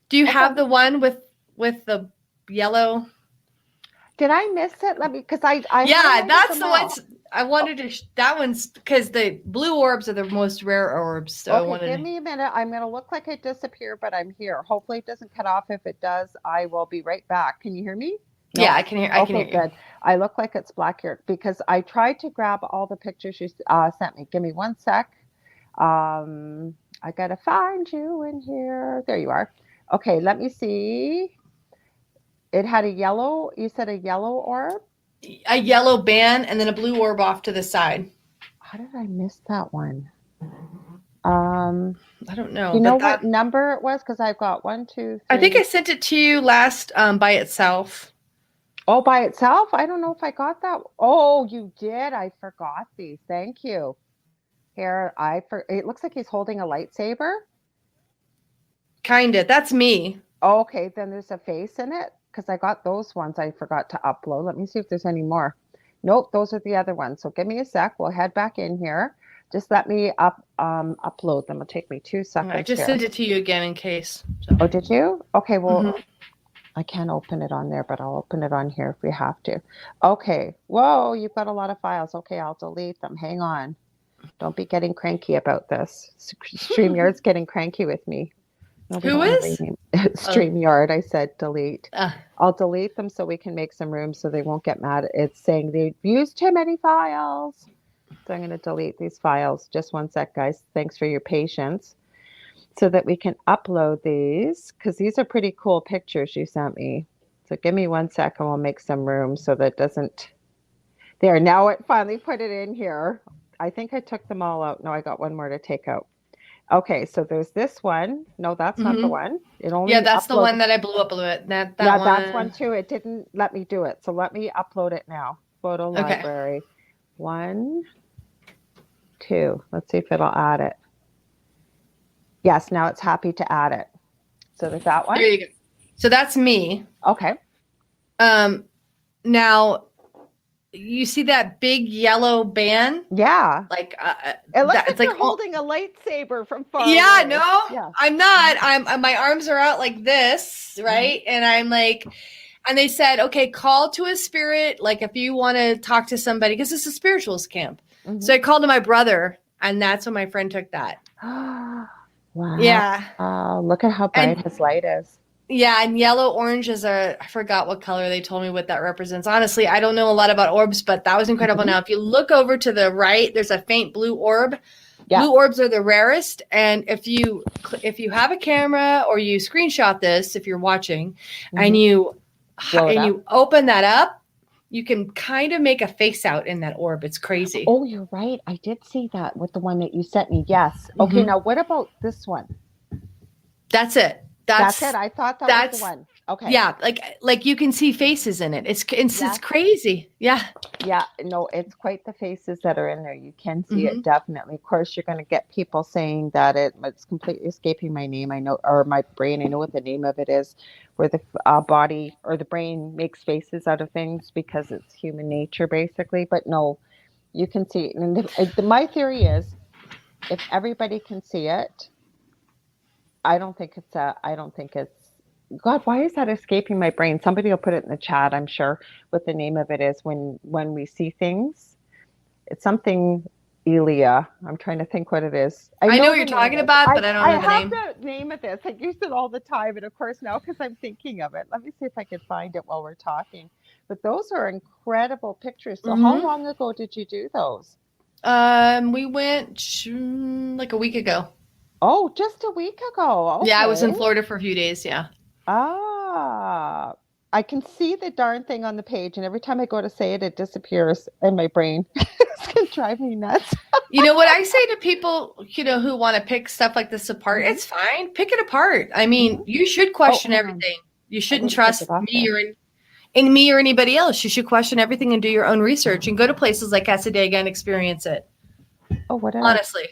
Do you have the one with the yellow? Did I miss it? Let me, because I that's the ones I wanted to. That one's because the blue orbs are the most rare orbs. So give me a minute. I'm going to look like it disappeared, but I'm here. Hopefully, it doesn't cut off. If it does, I will be right back. Can you hear me? No? Yeah, I can hear. I can hear you. Good. I look like it's black here because I tried to grab all the pictures you sent me. Give me 1 sec. I got to find you in here. There you are. Okay, let me see. It had you said a yellow orb? A yellow band and then a blue orb off to the side. How did I miss that one? I don't know. Do you know what number it was? Because I've got 1, 2, 3. I think I sent it to you last by itself. Oh, by itself? I don't know if I got that. Oh, you did. I forgot these. Thank you. Here, it looks like he's holding a lightsaber. Kinda. That's me. Oh, okay, then there's a face in it because I got those ones I forgot to upload. Let me see if there's any more. Nope, those are the other ones. So give me a sec. We'll head back in here. Just let me upload them. It'll take me 2 seconds. I just sent it to you again in case. So. Oh, did you? Okay, well, I can't open it on there, but I'll open it on here if we have to. Okay. Whoa, you've got a lot of files. Okay, I'll delete them. Hang on. Don't be getting cranky about this. StreamYard's getting cranky with me. Who is? StreamYard. I said delete. I'll delete them so we can make some room so they won't get mad. It's saying they've used too many files. So I'm going to delete these files. Just 1 sec, guys. Thanks for your patience. So that we can upload these, because these are pretty cool pictures you sent me. So give me 1 sec and we'll make some room so that doesn't. There, now it finally put it in here. I think I took them all out. No, I got one more to take out. Okay, so there's this one. No, that's not the one. It only that's the one that I blew up a little bit. That yeah, one. That's one too. It didn't let me do it. So let me upload it now. Photo library. 1, 2. Let's see if it'll add it. Yes, now it's happy to add it. So there's that one. There you go. So that's me. Okay. Now you see that big yellow band? Yeah. Like It looks that, like it's like you're holding a lightsaber from far yeah, away. no, Yeah. I'm not. My arms are out like this, right? And I'm like, and they said, okay, call to a spirit, like if you want to talk to somebody, because it's a spirituals camp. So I called to my brother, and that's when my friend took that. Wow. Yeah. Look at how bright And his light is. yeah, and yellow orange is I forgot what color they told me what that represents. Honestly, I don't know a lot about orbs, but that was incredible. Now, if you look over to the right, there's a faint blue orb. Yeah. Blue orbs are the rarest, and if you have a camera or you screenshot this if you're watching, and you open that up, you can kind of make a face out in that orb. It's crazy. Oh, you're right. I did see that with the one that you sent me. Yes. Okay. Now, what about this one? That's it. That's it. I thought that was the one. Okay. Yeah, like you can see faces in it. It's crazy. Yeah. Yeah. No, it's quite the faces that are in there. You can see it definitely. Of course, you're going to get people saying that it's completely escaping my name. I know, or my brain. I know what the name of it is, where the body or the brain makes faces out of things because it's human nature, basically. But no, you can see it. And my theory is, if everybody can see it, I don't think it's God, why is that escaping my brain? Somebody will put it in the chat, I'm sure, what the name of it is when we see things. It's something Elia. I'm trying to think what it is. I know what you're talking about, but I don't know the name. I have the name of this. I use it all the time, and of course now because I'm thinking of it. Let me see if I can find it while we're talking. But those are incredible pictures. So how long ago did you do those? We went like a week ago. Oh, just a week ago. Okay. Yeah, I was in Florida for a few days. Yeah. Ah, I can see the darn thing on the page, and every time I go to say it, it disappears in my brain. It's going to drive me nuts. You know what I say to people, who want to pick stuff like this apart? It's fine. Pick it apart. I mean, you should question everything. You shouldn't trust me or anybody else. You should question everything and do your own research and go to places like Casadega and experience it. Oh, what? Honestly.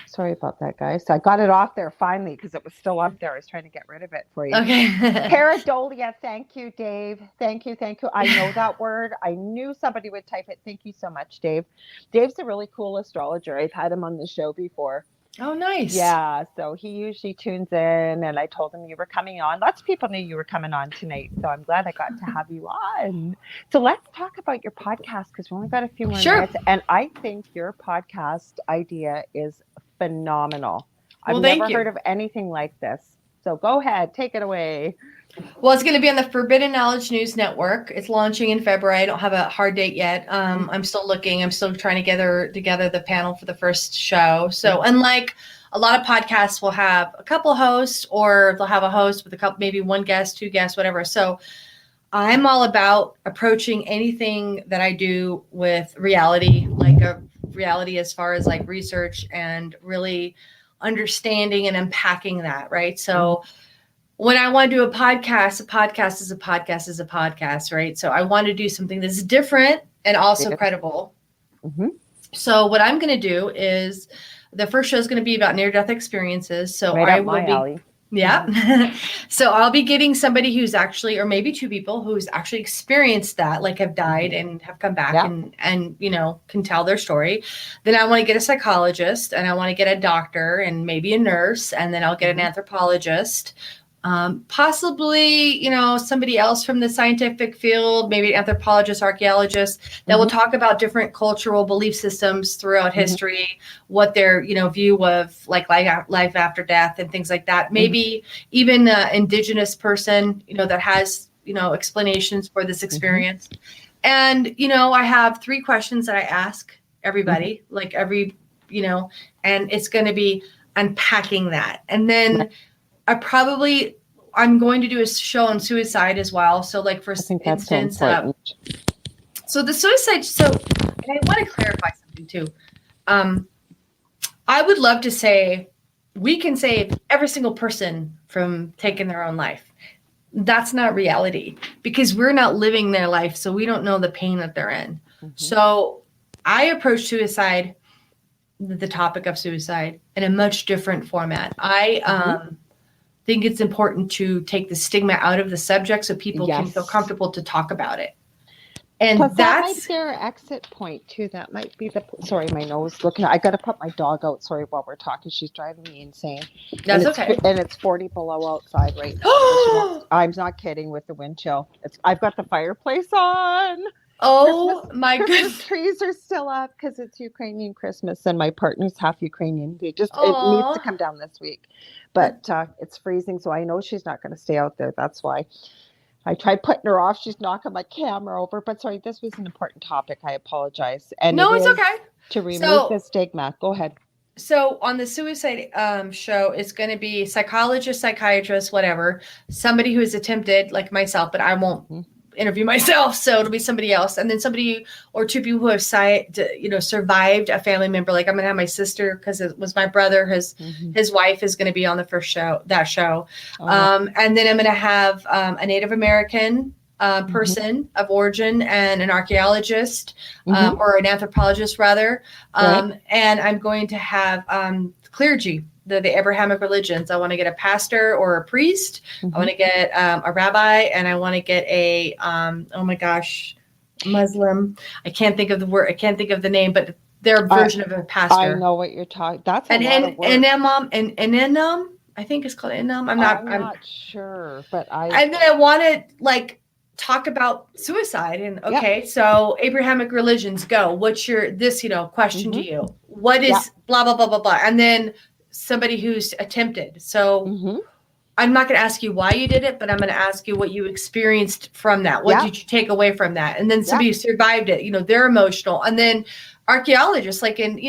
Sorry about that, guys. I got it off there finally because it was still up there. I was trying to get rid of it for you. Okay. Paradolia. Thank you, Dave. Thank you. I know that word. I knew somebody would type it. Thank you so much, Dave. Dave's a really cool astrologer. I've had him on the show before. Oh, nice. Yeah, so he usually tunes in, and I told him you were coming on. Lots of people knew you were coming on tonight, so I'm glad I got to have you on. So let's talk about your podcast because we only got a few more minutes, and I think your podcast idea is phenomenal. I've never heard of anything like this. So go ahead, take it away. Well, it's going to be on the Forbidden Knowledge News Network. It's launching in February. I don't have a hard date yet. I'm still looking. I'm still trying to gather together the panel for the first show. So unlike a lot of podcasts will have a couple hosts, or they'll have a host with maybe one guest, two guests, whatever. So I'm all about approaching anything that I do with reality, like a reality as far as like research and really understanding and unpacking that, right? So when I want to do a podcast is a podcast, right? So I want to do something that's different and also credible. So what I'm going to do is the first show is going to be about near-death experiences. So I will be alley. Yeah. So I'll be getting somebody who's actually, or maybe two people who's actually experienced that, like have died and have come back and can tell their story. Then I want to get a psychologist, and I want to get a doctor and maybe a nurse. And then I'll get an anthropologist. Possibly, somebody else from the scientific field, maybe an anthropologist, archaeologist, that will talk about different cultural belief systems throughout history, what their, view of like life after death and things like that. Maybe even an indigenous person, that has, explanations for this experience. And, I have 3 questions that I ask everybody, like every, and it's going to be unpacking that. And then I'm going to do a show on suicide as well. So like for instance, so the suicide, and I want to clarify something too. I would love to say we can save every single person from taking their own life. That's not reality because we're not living their life. So we don't know the pain that they're in. So I approach suicide, the topic of suicide, in a much different format. I think it's important to take the stigma out of the subject so people can feel comfortable to talk about it. And Plus, that might be that's their exit point too. That might be the. Sorry, my nose looking. I got to put my dog out. Sorry, while we're talking, she's driving me insane, and that's okay. it's 40 below outside right now. So she won't. I'm not kidding with the wind chill. It's. I've got the fireplace on. Christmas Oh my Christmas goodness. trees are still up because it's Ukrainian Christmas, and my partner's half Ukrainian. It needs to Oh, come down this week, but it's freezing, so I know she's not going to stay out there. That's why. I tried putting her off. She's knocking my camera over. But sorry, this was an important topic. I apologize. And it no, it's is okay. to remove the So stigma. Go ahead. so on the suicide show, it's going to be psychologist, psychiatrist, whatever, somebody who has attempted, like myself, but I won't Mhm. interview myself, so it'll be somebody else, and then somebody or two people who have survived a family member. Like I'm going to have my sister because it was my brother. His wife is going to be on the first show, Oh, wow. and then I'm going to have a Native American Mhm. person of origin and an archaeologist Mhm. or an anthropologist rather. Right. And I'm going to have clergy, the Abrahamic religions. I want to get a pastor or a priest. I want Mhm. to get a rabbi, and I want to get a oh my gosh, Muslim. I can't think of the word. I can't think of the name, but their I version of a I pastor. know what you're talking. That's a And lot of an work. imam and an imam. I think it's called imam. I'm not. I'm I'm not sure, but I. and then I want to like talk about suicide and Yeah. okay, so Abrahamic religions go. What's your this question to Mhm. you? What Yeah. is blah blah blah blah blah? And then somebody who's attempted. So Mhm. I'm not going to ask you why you did it, but I'm going to ask you what you experienced from that. What Yeah. did you take away from that? And then Yeah. somebody who survived it. They're emotional. And then archaeologists, like in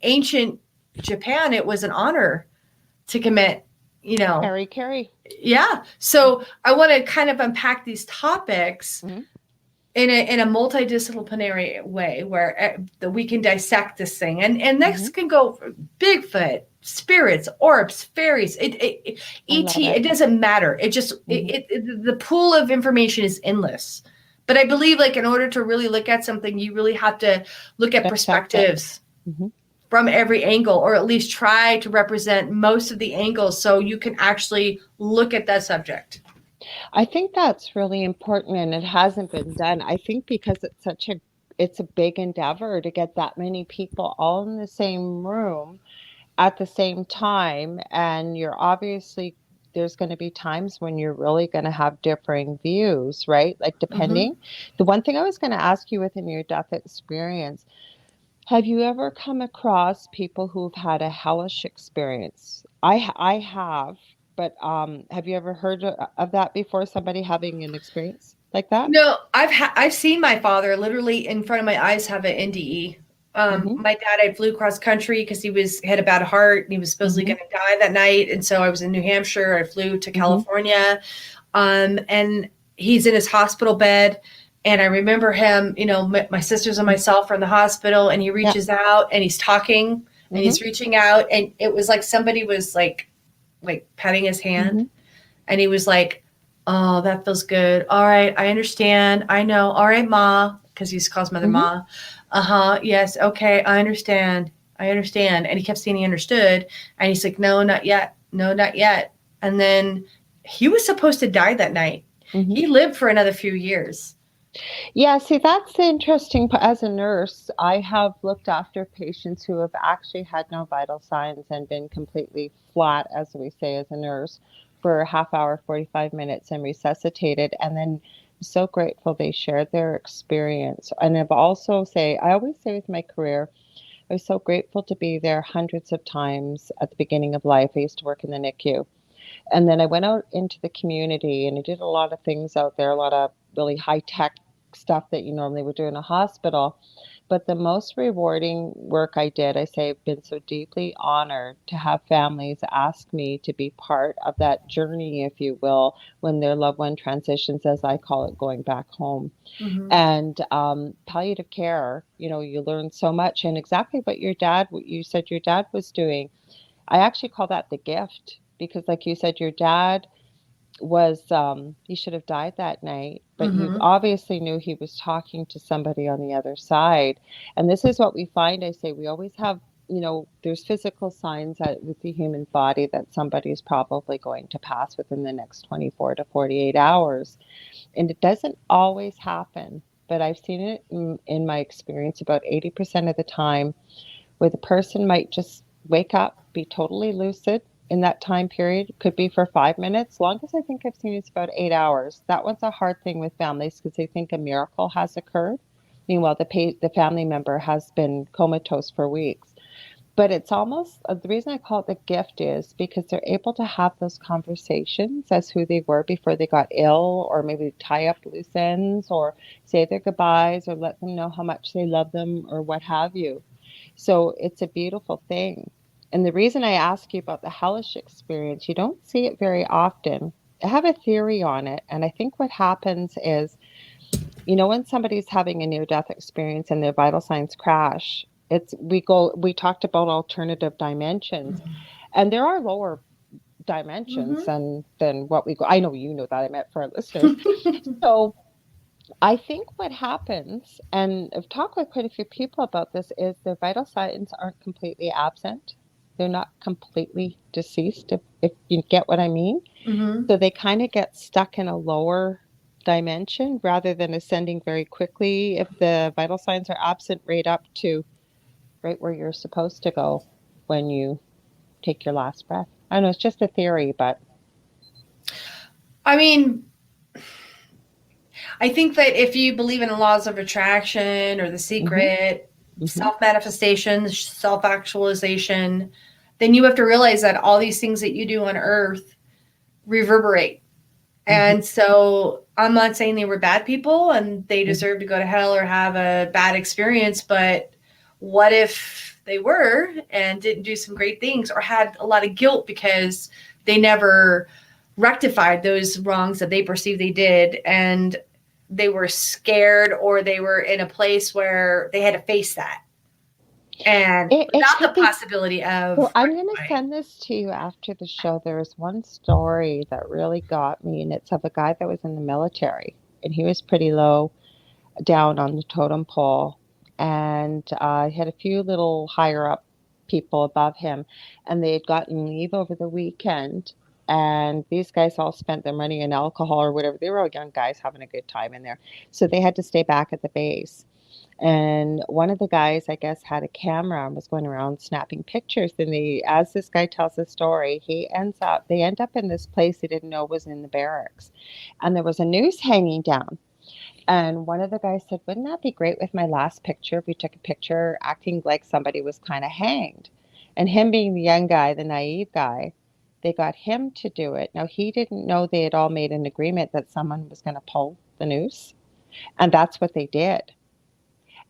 ancient Japan, it was an honor to commit. You know, Carrie. yeah. So I want to kind of unpack these topics Mhm. in a multidisciplinary way where we can dissect this thing, and next Mhm. can go Bigfoot, spirits, orbs, fairies, I love it it. doesn't matter. It just Mhm. the pool of information is endless. But I believe like in order to really look at something, you really have to look at Dissect it. perspectives Mhm. from every angle, or at least try to represent most of the angles so you can actually look at that subject. I think that's really important and it hasn't been done. I think because it's a big endeavor to get that many people all in the same room at the same time, and you're obviously there's going to be times when you're really going to have differing views, right? Like Mm-hmm. depending. The one thing I was going to ask you within your death experience, have you ever come across people who've had a hellish experience? I have, but have you ever heard of that before? Somebody having an experience like that? I've seen my father literally in front of my eyes have an NDE. Mm-hmm. My dad, I flew cross country because had a bad heart and he was supposedly Mm-hmm. going to die that night, and so I was in New Hampshire. I flew to Mm-hmm. California, and he's in his hospital bed. And I remember him, my sisters and myself are in the hospital, and he Yeah. reaches out and he's talking and Mm-hmm. he's reaching out, and it was like somebody was like patting his Mm-hmm. hand, and he was like, "Oh, that feels good. All right, I understand. I know. All right, Ma," because he calls mother Mm-hmm. Ma. Uh-huh. Yes. Okay. I understand. I understand. And he kept saying he understood. And he's like, "No, not yet. No, not yet." And then he was supposed to die that night. Mm-hmm. He lived for another few years. Yeah, see, that's interesting. As a nurse, I have looked after patients who have actually had no vital signs and been completely flat, as we say as a nurse, for a half hour, 45 minutes and resuscitated. And then I'm so grateful they shared their experience. And I always say with my career, I was so grateful to be there hundreds of times at the beginning of life. I used to work in the NICU. And then I went out into the community and I did a lot of things out there, a lot of really high tech stuff that you normally would do in a hospital. But the most rewarding work I did, I say I've been so deeply honored to have families ask me to be part of that journey, if you will, when their loved one transitions, as I call it, going back home. Mm-hmm. And palliative care, you learn so much. And exactly what you said your dad was doing, I actually call that the gift because, like you said, your dad he should have died that night, but you Mm-hmm. obviously knew he was talking to somebody on the other side. And this is what we find. I say we always have, there's physical signs with the human body that somebody is probably going to pass within the next 24 to 48 hours. And it doesn't always happen but I've seen it in my experience about 80% of the time where the person might just wake up, be totally lucid in that time period. It could be for 5 minutes. Longest I think I've seen is about 8 hours. That one's a hard thing with families because they think a miracle has occurred. Meanwhile, the family member has been comatose for weeks. But it's almost the reason I call it the gift is because they're able to have those conversations as who they were before they got ill, or maybe tie up loose ends, or say their goodbyes, or let them know how much they love them, or what have you. So it's a beautiful thing. And the reason I ask you about the hellish experience, you don't see it very often. I have a theory on it, and I think what happens is, when somebody's having a near death experience and their vital signs crash, we talked about alternative dimensions, and there are lower dimensions Mm-hmm. than what we go. I know you know that, I meant for our listeners. So I think what happens, and I've talked with quite a few people about this, is their vital signs aren't completely absent. They're not completely deceased, if you get what I mean. Mm-hmm. So they kind of get stuck in a lower dimension rather than ascending very quickly if the vital signs are absent, right up to right where you're supposed to go when you take your last breath. I don't know, it's just a theory, but I mean, I think that if you believe in the laws of attraction or the hmm secret, hmm self manifestation, self actualization, then you have to realize that all these things that you do on earth reverberate. hmm And so I'm not saying they were bad people and they hmm deserve to go to hell or have a bad experience, but what if they were and didn't do some great things or had a lot of guilt because they never rectified those wrongs that they perceived they did, and they were scared or they were in a place where they had to face that and it without could the be. possibility of Well, I'm going to rectifying. send this to you after the show. There was one story that really got me, and it's of a guy that was in the military, and he was pretty low down on the totem pole, and he had a few little higher up people above him, and they had gotten leave over the weekend. And these guys all spent their money in alcohol or whatever. They were all young guys having a good time in there. So they had to stay back at the base. And one of the guys, I guess, had a camera and was going around snapping pictures. And as this guy tells the story, they end up in this place he didn't know was in the barracks. And there was a noose hanging down. And one of the guys said, "Wouldn't that be great with my last picture? We took a picture acting like somebody was kind of hanged." And him being the young guy, the naive guy, they got him to do it. Now, he didn't know they had all made an agreement that someone was going to pull the noose. And that's what they did.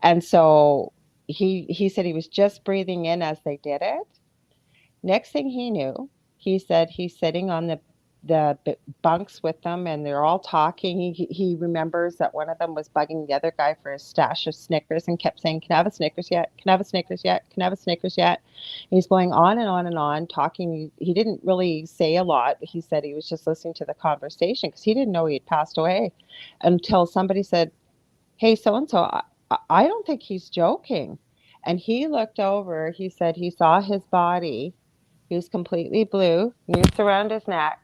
And so he said he was just breathing in as they did it. Next thing he knew, he said he's sitting on the bunks with them, and they're all talking. He remembers that one of them was bugging the other guy for his stash of Snickers and kept saying, "Can I have a Snickers yet? Can I have a Snickers yet? Can I have a Snickers yet?" And he's going on and on and on talking. He didn't really say a lot. He said he was just listening to the conversation because he didn't know he had passed away until somebody said, "Hey, so and so, I don't think he's joking." And he looked over. He said he saw his body. He was completely blue, noose around his neck.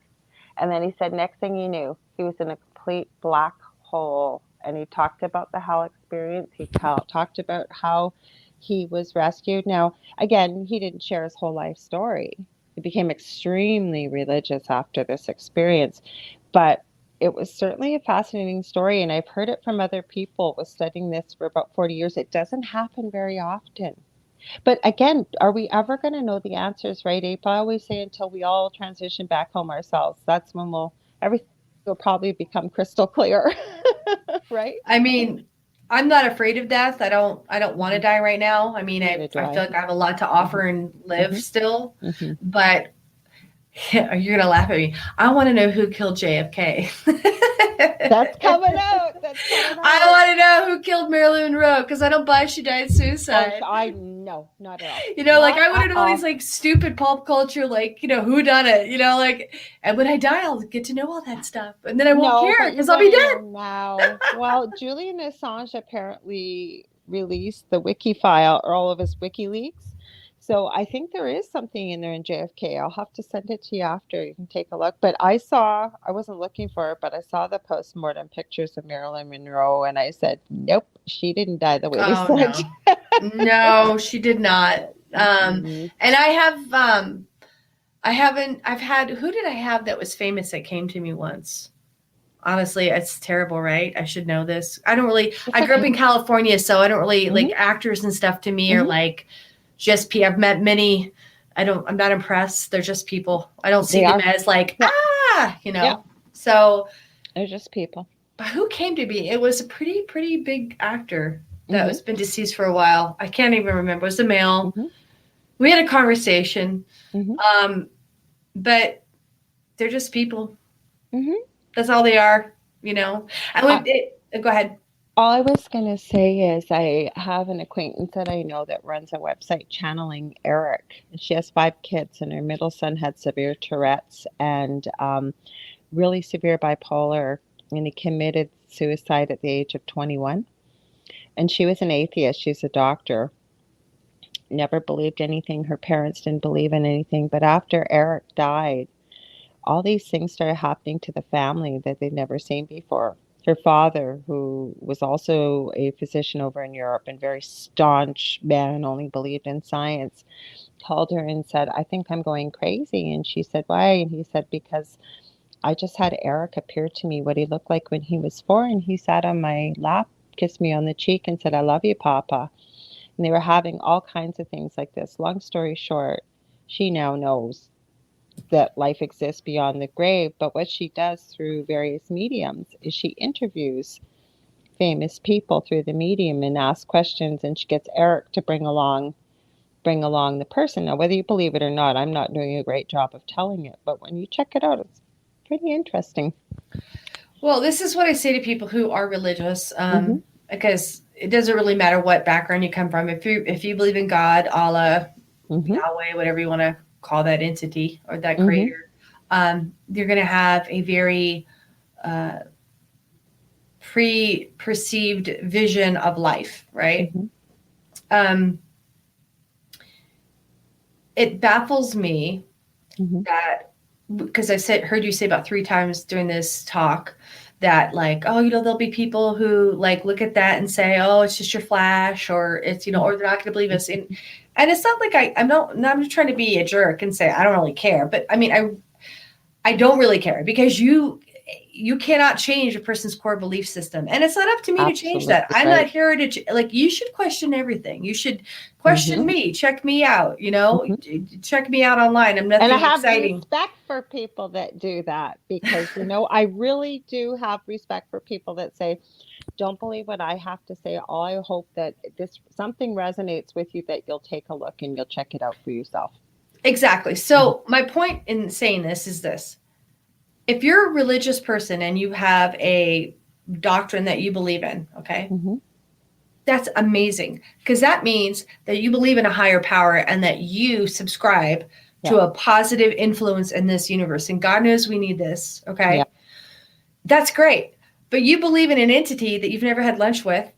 And then he said, next thing he knew, he was in a complete black hole. And he talked about the hell experience. He talked about how he was rescued. Now, again, he didn't share his whole life story. He became extremely religious after this experience. But it was certainly a fascinating story. And I've heard it from other people with studying this for about 40 years. It doesn't happen very often. But again, are we ever going to know the answers, right, Ape? I always say until we all transition back home ourselves, that's when everything will probably become crystal clear, right? I mean, I'm not afraid of death. I don't want to Mhm. die right now. I mean, Neither do I feel I. like I have a lot to offer hmm and live hmm still. hmm But you're gonna laugh at me. I want to know who killed JFK. That's coming out. That's coming I out. want to know who killed Marilyn Monroe because I don't buy she died Oh, suicide. I no, not at all. Like Not I want at to know all these all. like stupid pop culture, like who done it. And when I die, I'll get to know all that stuff, and then I won't No, care but you because I'll be want to know dead. now. Well, Julian Assange apparently released the wiki file or all of his WikiLeaks. So I think there is something in there in JFK. I'll have to send it to you after. You can take a look. But I wasn't looking for it, but I saw the postmortem pictures of Marilyn Monroe and I said, nope, she didn't die the way they Oh said. no. No, she did not. Mhm. And I haven't, I've had, who did I have that was famous that came to me once? Honestly, it's terrible, right? I should know this. I don't really, It's I grew up okay. in California, so I don't really like Hmm. actors and stuff to me are Hmm. like just I've met many. I'm not impressed. They're just people. I don't see They them are. as like, Yep. Yep. So, They're just people. but who came to me? It was a pretty big actor that Hmm. was been deceased for a while. I can't even remember. It was a male. Hmm. We had a conversation. Hmm. Um, but they're just people. Hmm. That's all they are, you know. And go ahead. All I was going to say is I have an acquaintance that I know that runs a website channeling Eric. She has 5 kids, and her middle son had severe Tourette's and really severe bipolar, and he committed suicide at the age of 21. And she was an atheist. She's a doctor. Never believed anything. Her parents didn't believe in anything. But after Eric died, all these things started happening to the family that they'd never seen before. Her father, who was also a physician over in Europe and very staunch man, only believed in science, called her and said, I think I'm going crazy. And she said, why? And he said, because I just had Eric appear to me what he looked like when he was 4. And he sat on my lap, kissed me on the cheek, and said, I love you, Papa. And they were having all kinds of things like this. Long story short, she now knows that life exists beyond the grave. But what she does through various mediums is she interviews famous people through the medium and asks questions, and she gets Eric to bring along the person. Now, whether you believe it or not, I'm not doing a great job of telling it, but when you check it out, it's pretty interesting. Well, this is what I say to people who are religious, Hmm. because it doesn't really matter what background you come from. If you believe in God, Allah, Hmm. Yahweh, whatever you want to call that entity or that Hmm. creator, you're going to have a very uh, pre-perceived vision of life, right? Hmm. Um, it baffles me Hmm. that because heard you say about 3 times during this talk that like, oh, there'll be people who like look at that and say, oh, it's just your flash, or it's, or they're not going to believe us. And it's not like I'm just trying to be a jerk and say, I don't really care. But I mean, I don't really care because you cannot change a person's core belief system. And it's not up to me to change that. Absolutely I'm not right. here to like, you should question everything. You should question Hmm. me, check me out, Hmm. check me out online. I'm And I nothing have exciting. respect for people that do that because, I really do have respect for people that say, don't believe what I have to say. I hope that this something resonates with you, that you'll take a look and you'll check it out for yourself. Exactly. So my point in saying this is this. If you're a religious person and you have a doctrine that you believe in, okay, Hmm. that's amazing because that means that you believe in a higher power and that you subscribe Yeah. to a positive influence in this universe. And God knows we need this, Yeah. okay? That's great. But you believe in an entity that you've never had lunch with,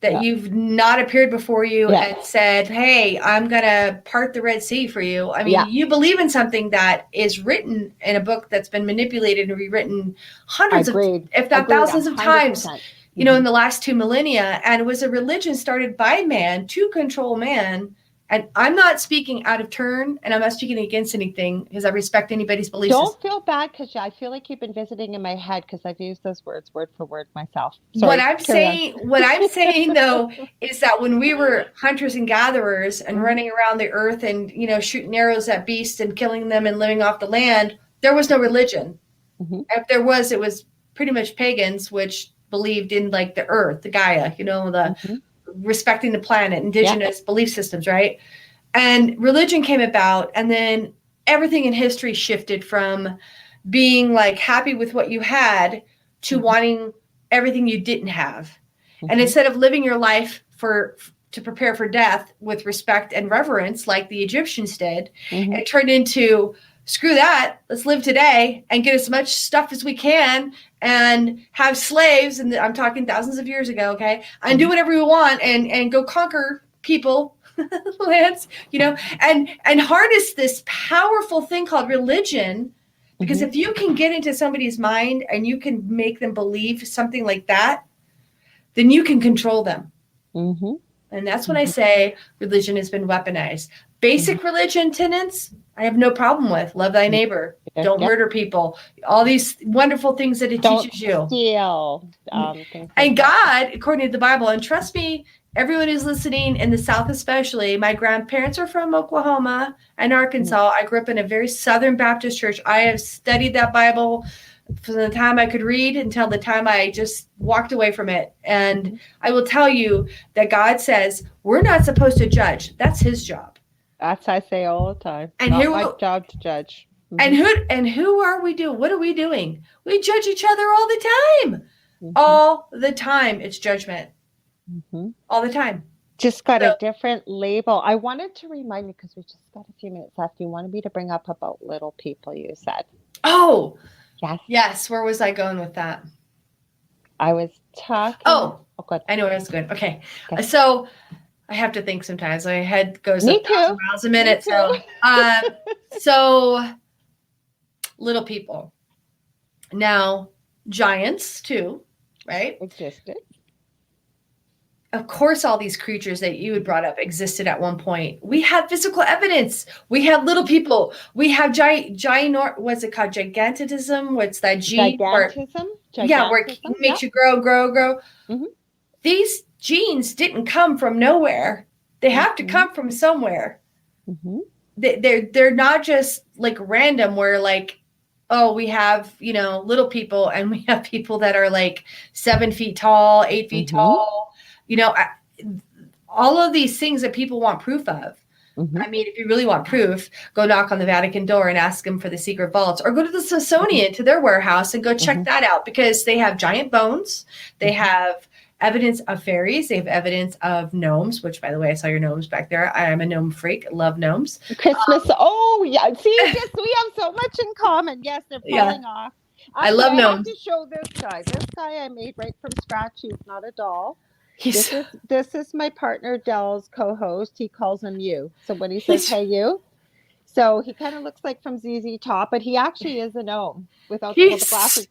that Yeah. you've not appeared before you Yeah. and said, hey, I'm going to part the Red Sea for you. I mean, Yeah. you believe in something that is written in a book that's been manipulated and rewritten hundreds of, Agreed. if not Agreed. a thousands of hundred times, percent. in Mm-hmm. the last 2 millennia, and was a religion started by man to control man. And I'm not speaking out of turn, and I'm not speaking against anything because I respect anybody's belief system. Don't feel bad because I feel like you've been visiting in my head because I've used those words word for word myself. What Sorry, I'm carry on. saying, what I'm saying though, is that when we were hunters and gatherers and Hmm. running around the earth and shooting arrows at beasts and killing them and living off the land, there was no religion. Hmm. If there was, it was pretty much pagans, which believed in like the earth, the Gaia, the Hmm. respecting the planet, Yeah. indigenous belief systems, right? And religion came about, and then everything in history shifted from being like happy with what you had to Hmm. wanting everything you didn't have. And Hmm. instead of living your life to prepare for death with respect and reverence like the Egyptians did, Hmm. it turned into screw that, let's live today and get as much stuff as we can and have slaves, and I'm talking thousands of years ago, okay, and do whatever we want and go conquer people Lance, and harness this powerful thing called religion. Because if you can get into somebody's mind and you can make them believe something like that, then you can control them. And that's when I say religion has been weaponized. Basic religion tenets, I have no problem with. Love thy neighbor. Don't murder people. All these wonderful things that it teaches you. Don't steal. And God, according to the Bible, and trust me, everyone who's listening in the South especially, my grandparents are from Oklahoma and Arkansas. I grew up in a very Southern Baptist church. I have studied that Bible from the time I could read until the time I just walked away from it. And I will tell you that God says we're not supposed to judge. That's his job. That's I say all the time. And not my job to judge. And who are we doing? What are we doing? We judge each other all the time. All the time. It's judgment. All the time. Just got a different label. I wanted to remind you, because we just got a few minutes left. You wanted me to bring up about little people, you said. Oh, yes. Yes. Where was I going with that? I was talking. Oh, good. I know where I was going. Okay. So I have to think sometimes. My head goes 1,000 miles a minute. So little people. Now, giants too, right? Existed. Of course, all these creatures that you had brought up existed at one point. We have physical evidence. We have little people. We have what's it called? Gigantism? What's that gene? Gigantism? Where it makes you grow. These genes didn't come from nowhere. They have to come from somewhere. They're not just like random where like, oh, we have, little people and we have people that are like 7 feet tall, 8 feet tall. All of these things that people want proof of. I mean, if you really want proof, go knock on the Vatican door and ask them for the secret vaults, or go to the Smithsonian to their warehouse and go check that out, because they have giant bones. They have evidence of fairies. They have evidence of gnomes, which, by the way, I saw your gnomes back there. I am a gnome freak. Love gnomes. Christmas. We have so much in common. Yes, they're falling off. I love gnomes. I have to show this guy. This guy I made right from scratch. He's not a doll. This is my partner Dell's co-host. He calls him you. So when he says, hey, you. So he kind of looks like from ZZ Top, but he actually is a gnome without the glasses.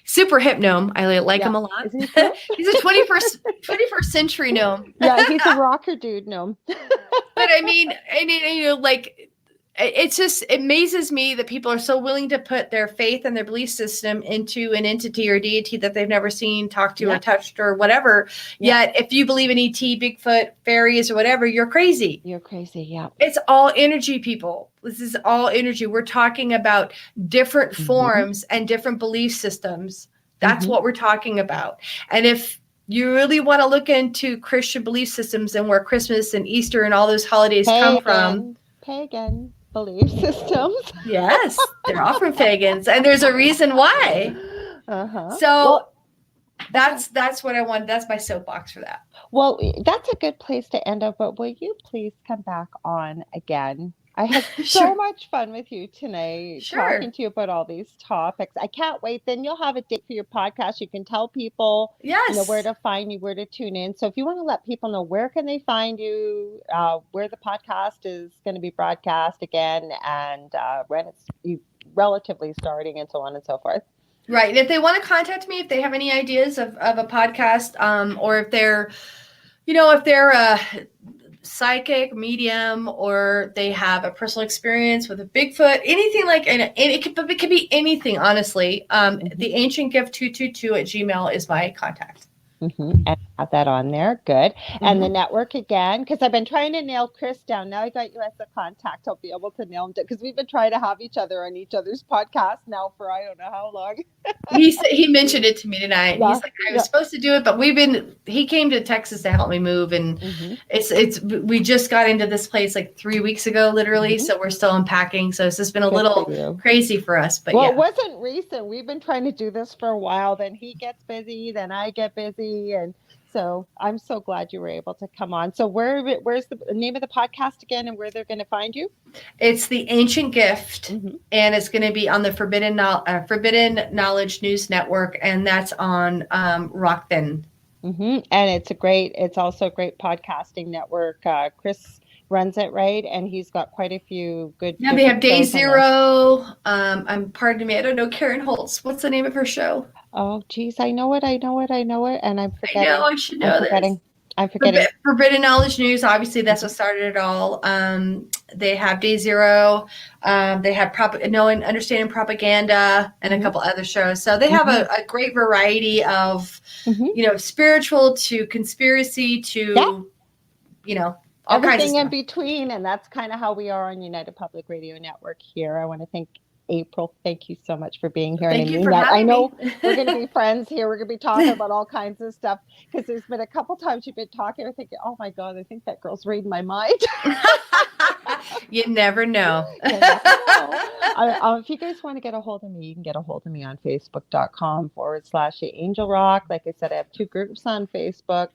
Super hip gnome. I like him a lot. Isn't he cool? He's a 21st century gnome. Yeah, he's a rocker dude gnome. But I mean, it's just, it amazes me that people are so willing to put their faith and their belief system into an entity or deity that they've never seen, talked to, or touched, or whatever. Yet, if you believe in ET, Bigfoot, fairies, or whatever, you're crazy. You're crazy, yeah. It's all energy, people. This is all energy. We're talking about different forms and different belief systems. That's what we're talking about. And if you really want to look into Christian belief systems and where Christmas and Easter and all those holidays come from. Pagan belief systems. Yes, they're all from pagans, and there's a reason why. So that's what I want. That's my soapbox for that. Well, that's a good place to end up. But will you please come back on again? I had so much fun with you tonight, talking to you about all these topics. I can't wait. Then you'll have a date for your podcast. You can tell people where to find you, where to tune in. So if you want to let people know, where can they find you, where the podcast is going to be broadcast again, and when it's relatively starting, and so on and so forth. Right. And if they want to contact me, if they have any ideas of a podcast, or if they're, if they're a psychic, medium, or they have a personal experience with a Bigfoot, anything like, and it could be anything, honestly. The Ancient Gift 222 at Gmail is my contact. And have that on there. Good. And the network again, because I've been trying to nail Chris down. Now I got you as a contact. I'll be able to nail him down, because we've been trying to have each other on each other's podcast now for I don't know how long. He mentioned it to me tonight. He's like, I was supposed to do it, but he came to Texas to help me move, and we just got into this place like 3 weeks ago, literally. So we're still unpacking. So it's just been a little crazy for us. But it wasn't recent. We've been trying to do this for a while. Then he gets busy, then I get busy. And so I'm so glad you were able to come on. So where's the name of the podcast again, and where they're going to find you? It's The Ancient Gift, and it's going to be on the Forbidden Knowledge News Network, and that's on Rockfin. And it's also a great podcasting network. Chris runs it, right? And he's got quite a few good Yeah, they have different Day shows on there. Zero. I'm pardon me, I don't know Karen Holtz. What's the name of her show? Oh, geez, I know it, I know it, I know it, and I'm I know forgetting. I should I'm know this. forgetting. I'm forgetting. Forbidden Knowledge News, obviously, that's Mhm. what started it all. They have Day Zero. They have Knowing, Understanding Propaganda, and a Mhm. couple other shows. So they have Mhm. a great variety of, Mhm. spiritual to conspiracy Yeah, to, all kinds of everything in stuff. between, and that's kind of how we are on United Public Radio Network here. I want to thank April. Thank you so much for being here, and I Thank you mean for that. I having me. know we're going to be friends here. We're going to be talking about all kinds of stuff because there's been a couple times you've been talking. I think, oh my God, I think that girl's reading my mind. You never know. You never know. If you guys want to get a hold of me, you can get a hold of me on facebook.com/the Angel Rock. Like I said, I have two groups on Facebook.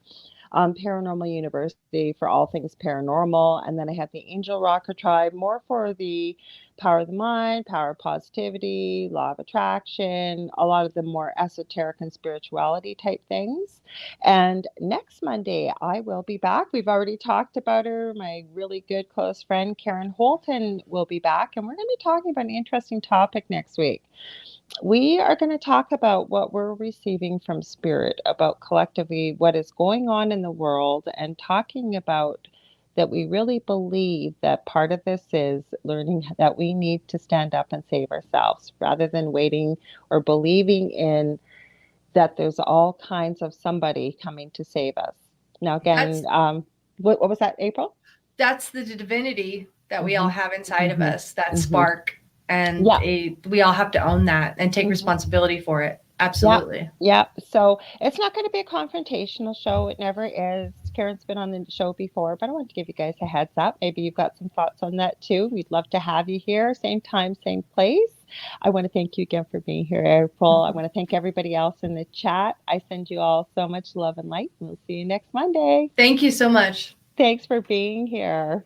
Paranormal University for all things paranormal. And then I have the Angel Rocker Tribe, more for the power of the mind, power of positivity, law of attraction, a lot of the more esoteric and spirituality type things. And next Monday, I will be back. We've already talked about her. My really good close friend, Karen Holton, will be back. And we're going to be talking about an interesting topic next week. We are going to talk about what we're receiving from spirit, about collectively what is going on in the world, and talking about that we really believe that part of this is learning that we need to stand up and save ourselves rather than waiting or believing in that there's all kinds of somebody coming to save us. Now, again, That's what was that, April? that's the divinity that we all Mm-hmm. have inside of Mm-hmm. us, that Mm-hmm. spark. And Yeah. we all have to own that and take Mm-hmm. responsibility for it. Yeah, Absolutely. yeah. So it's not going to be a confrontational show. It never is. Karen's been on the show before, but I want to give you guys a heads up. Maybe you've got some thoughts on that too. We'd love to have you here, same time, same place. I want to thank you again for being here, April. I want to thank everybody else in the chat. I send you all so much love and light, and we'll see you next Monday. Thank you so much. Thanks for being here.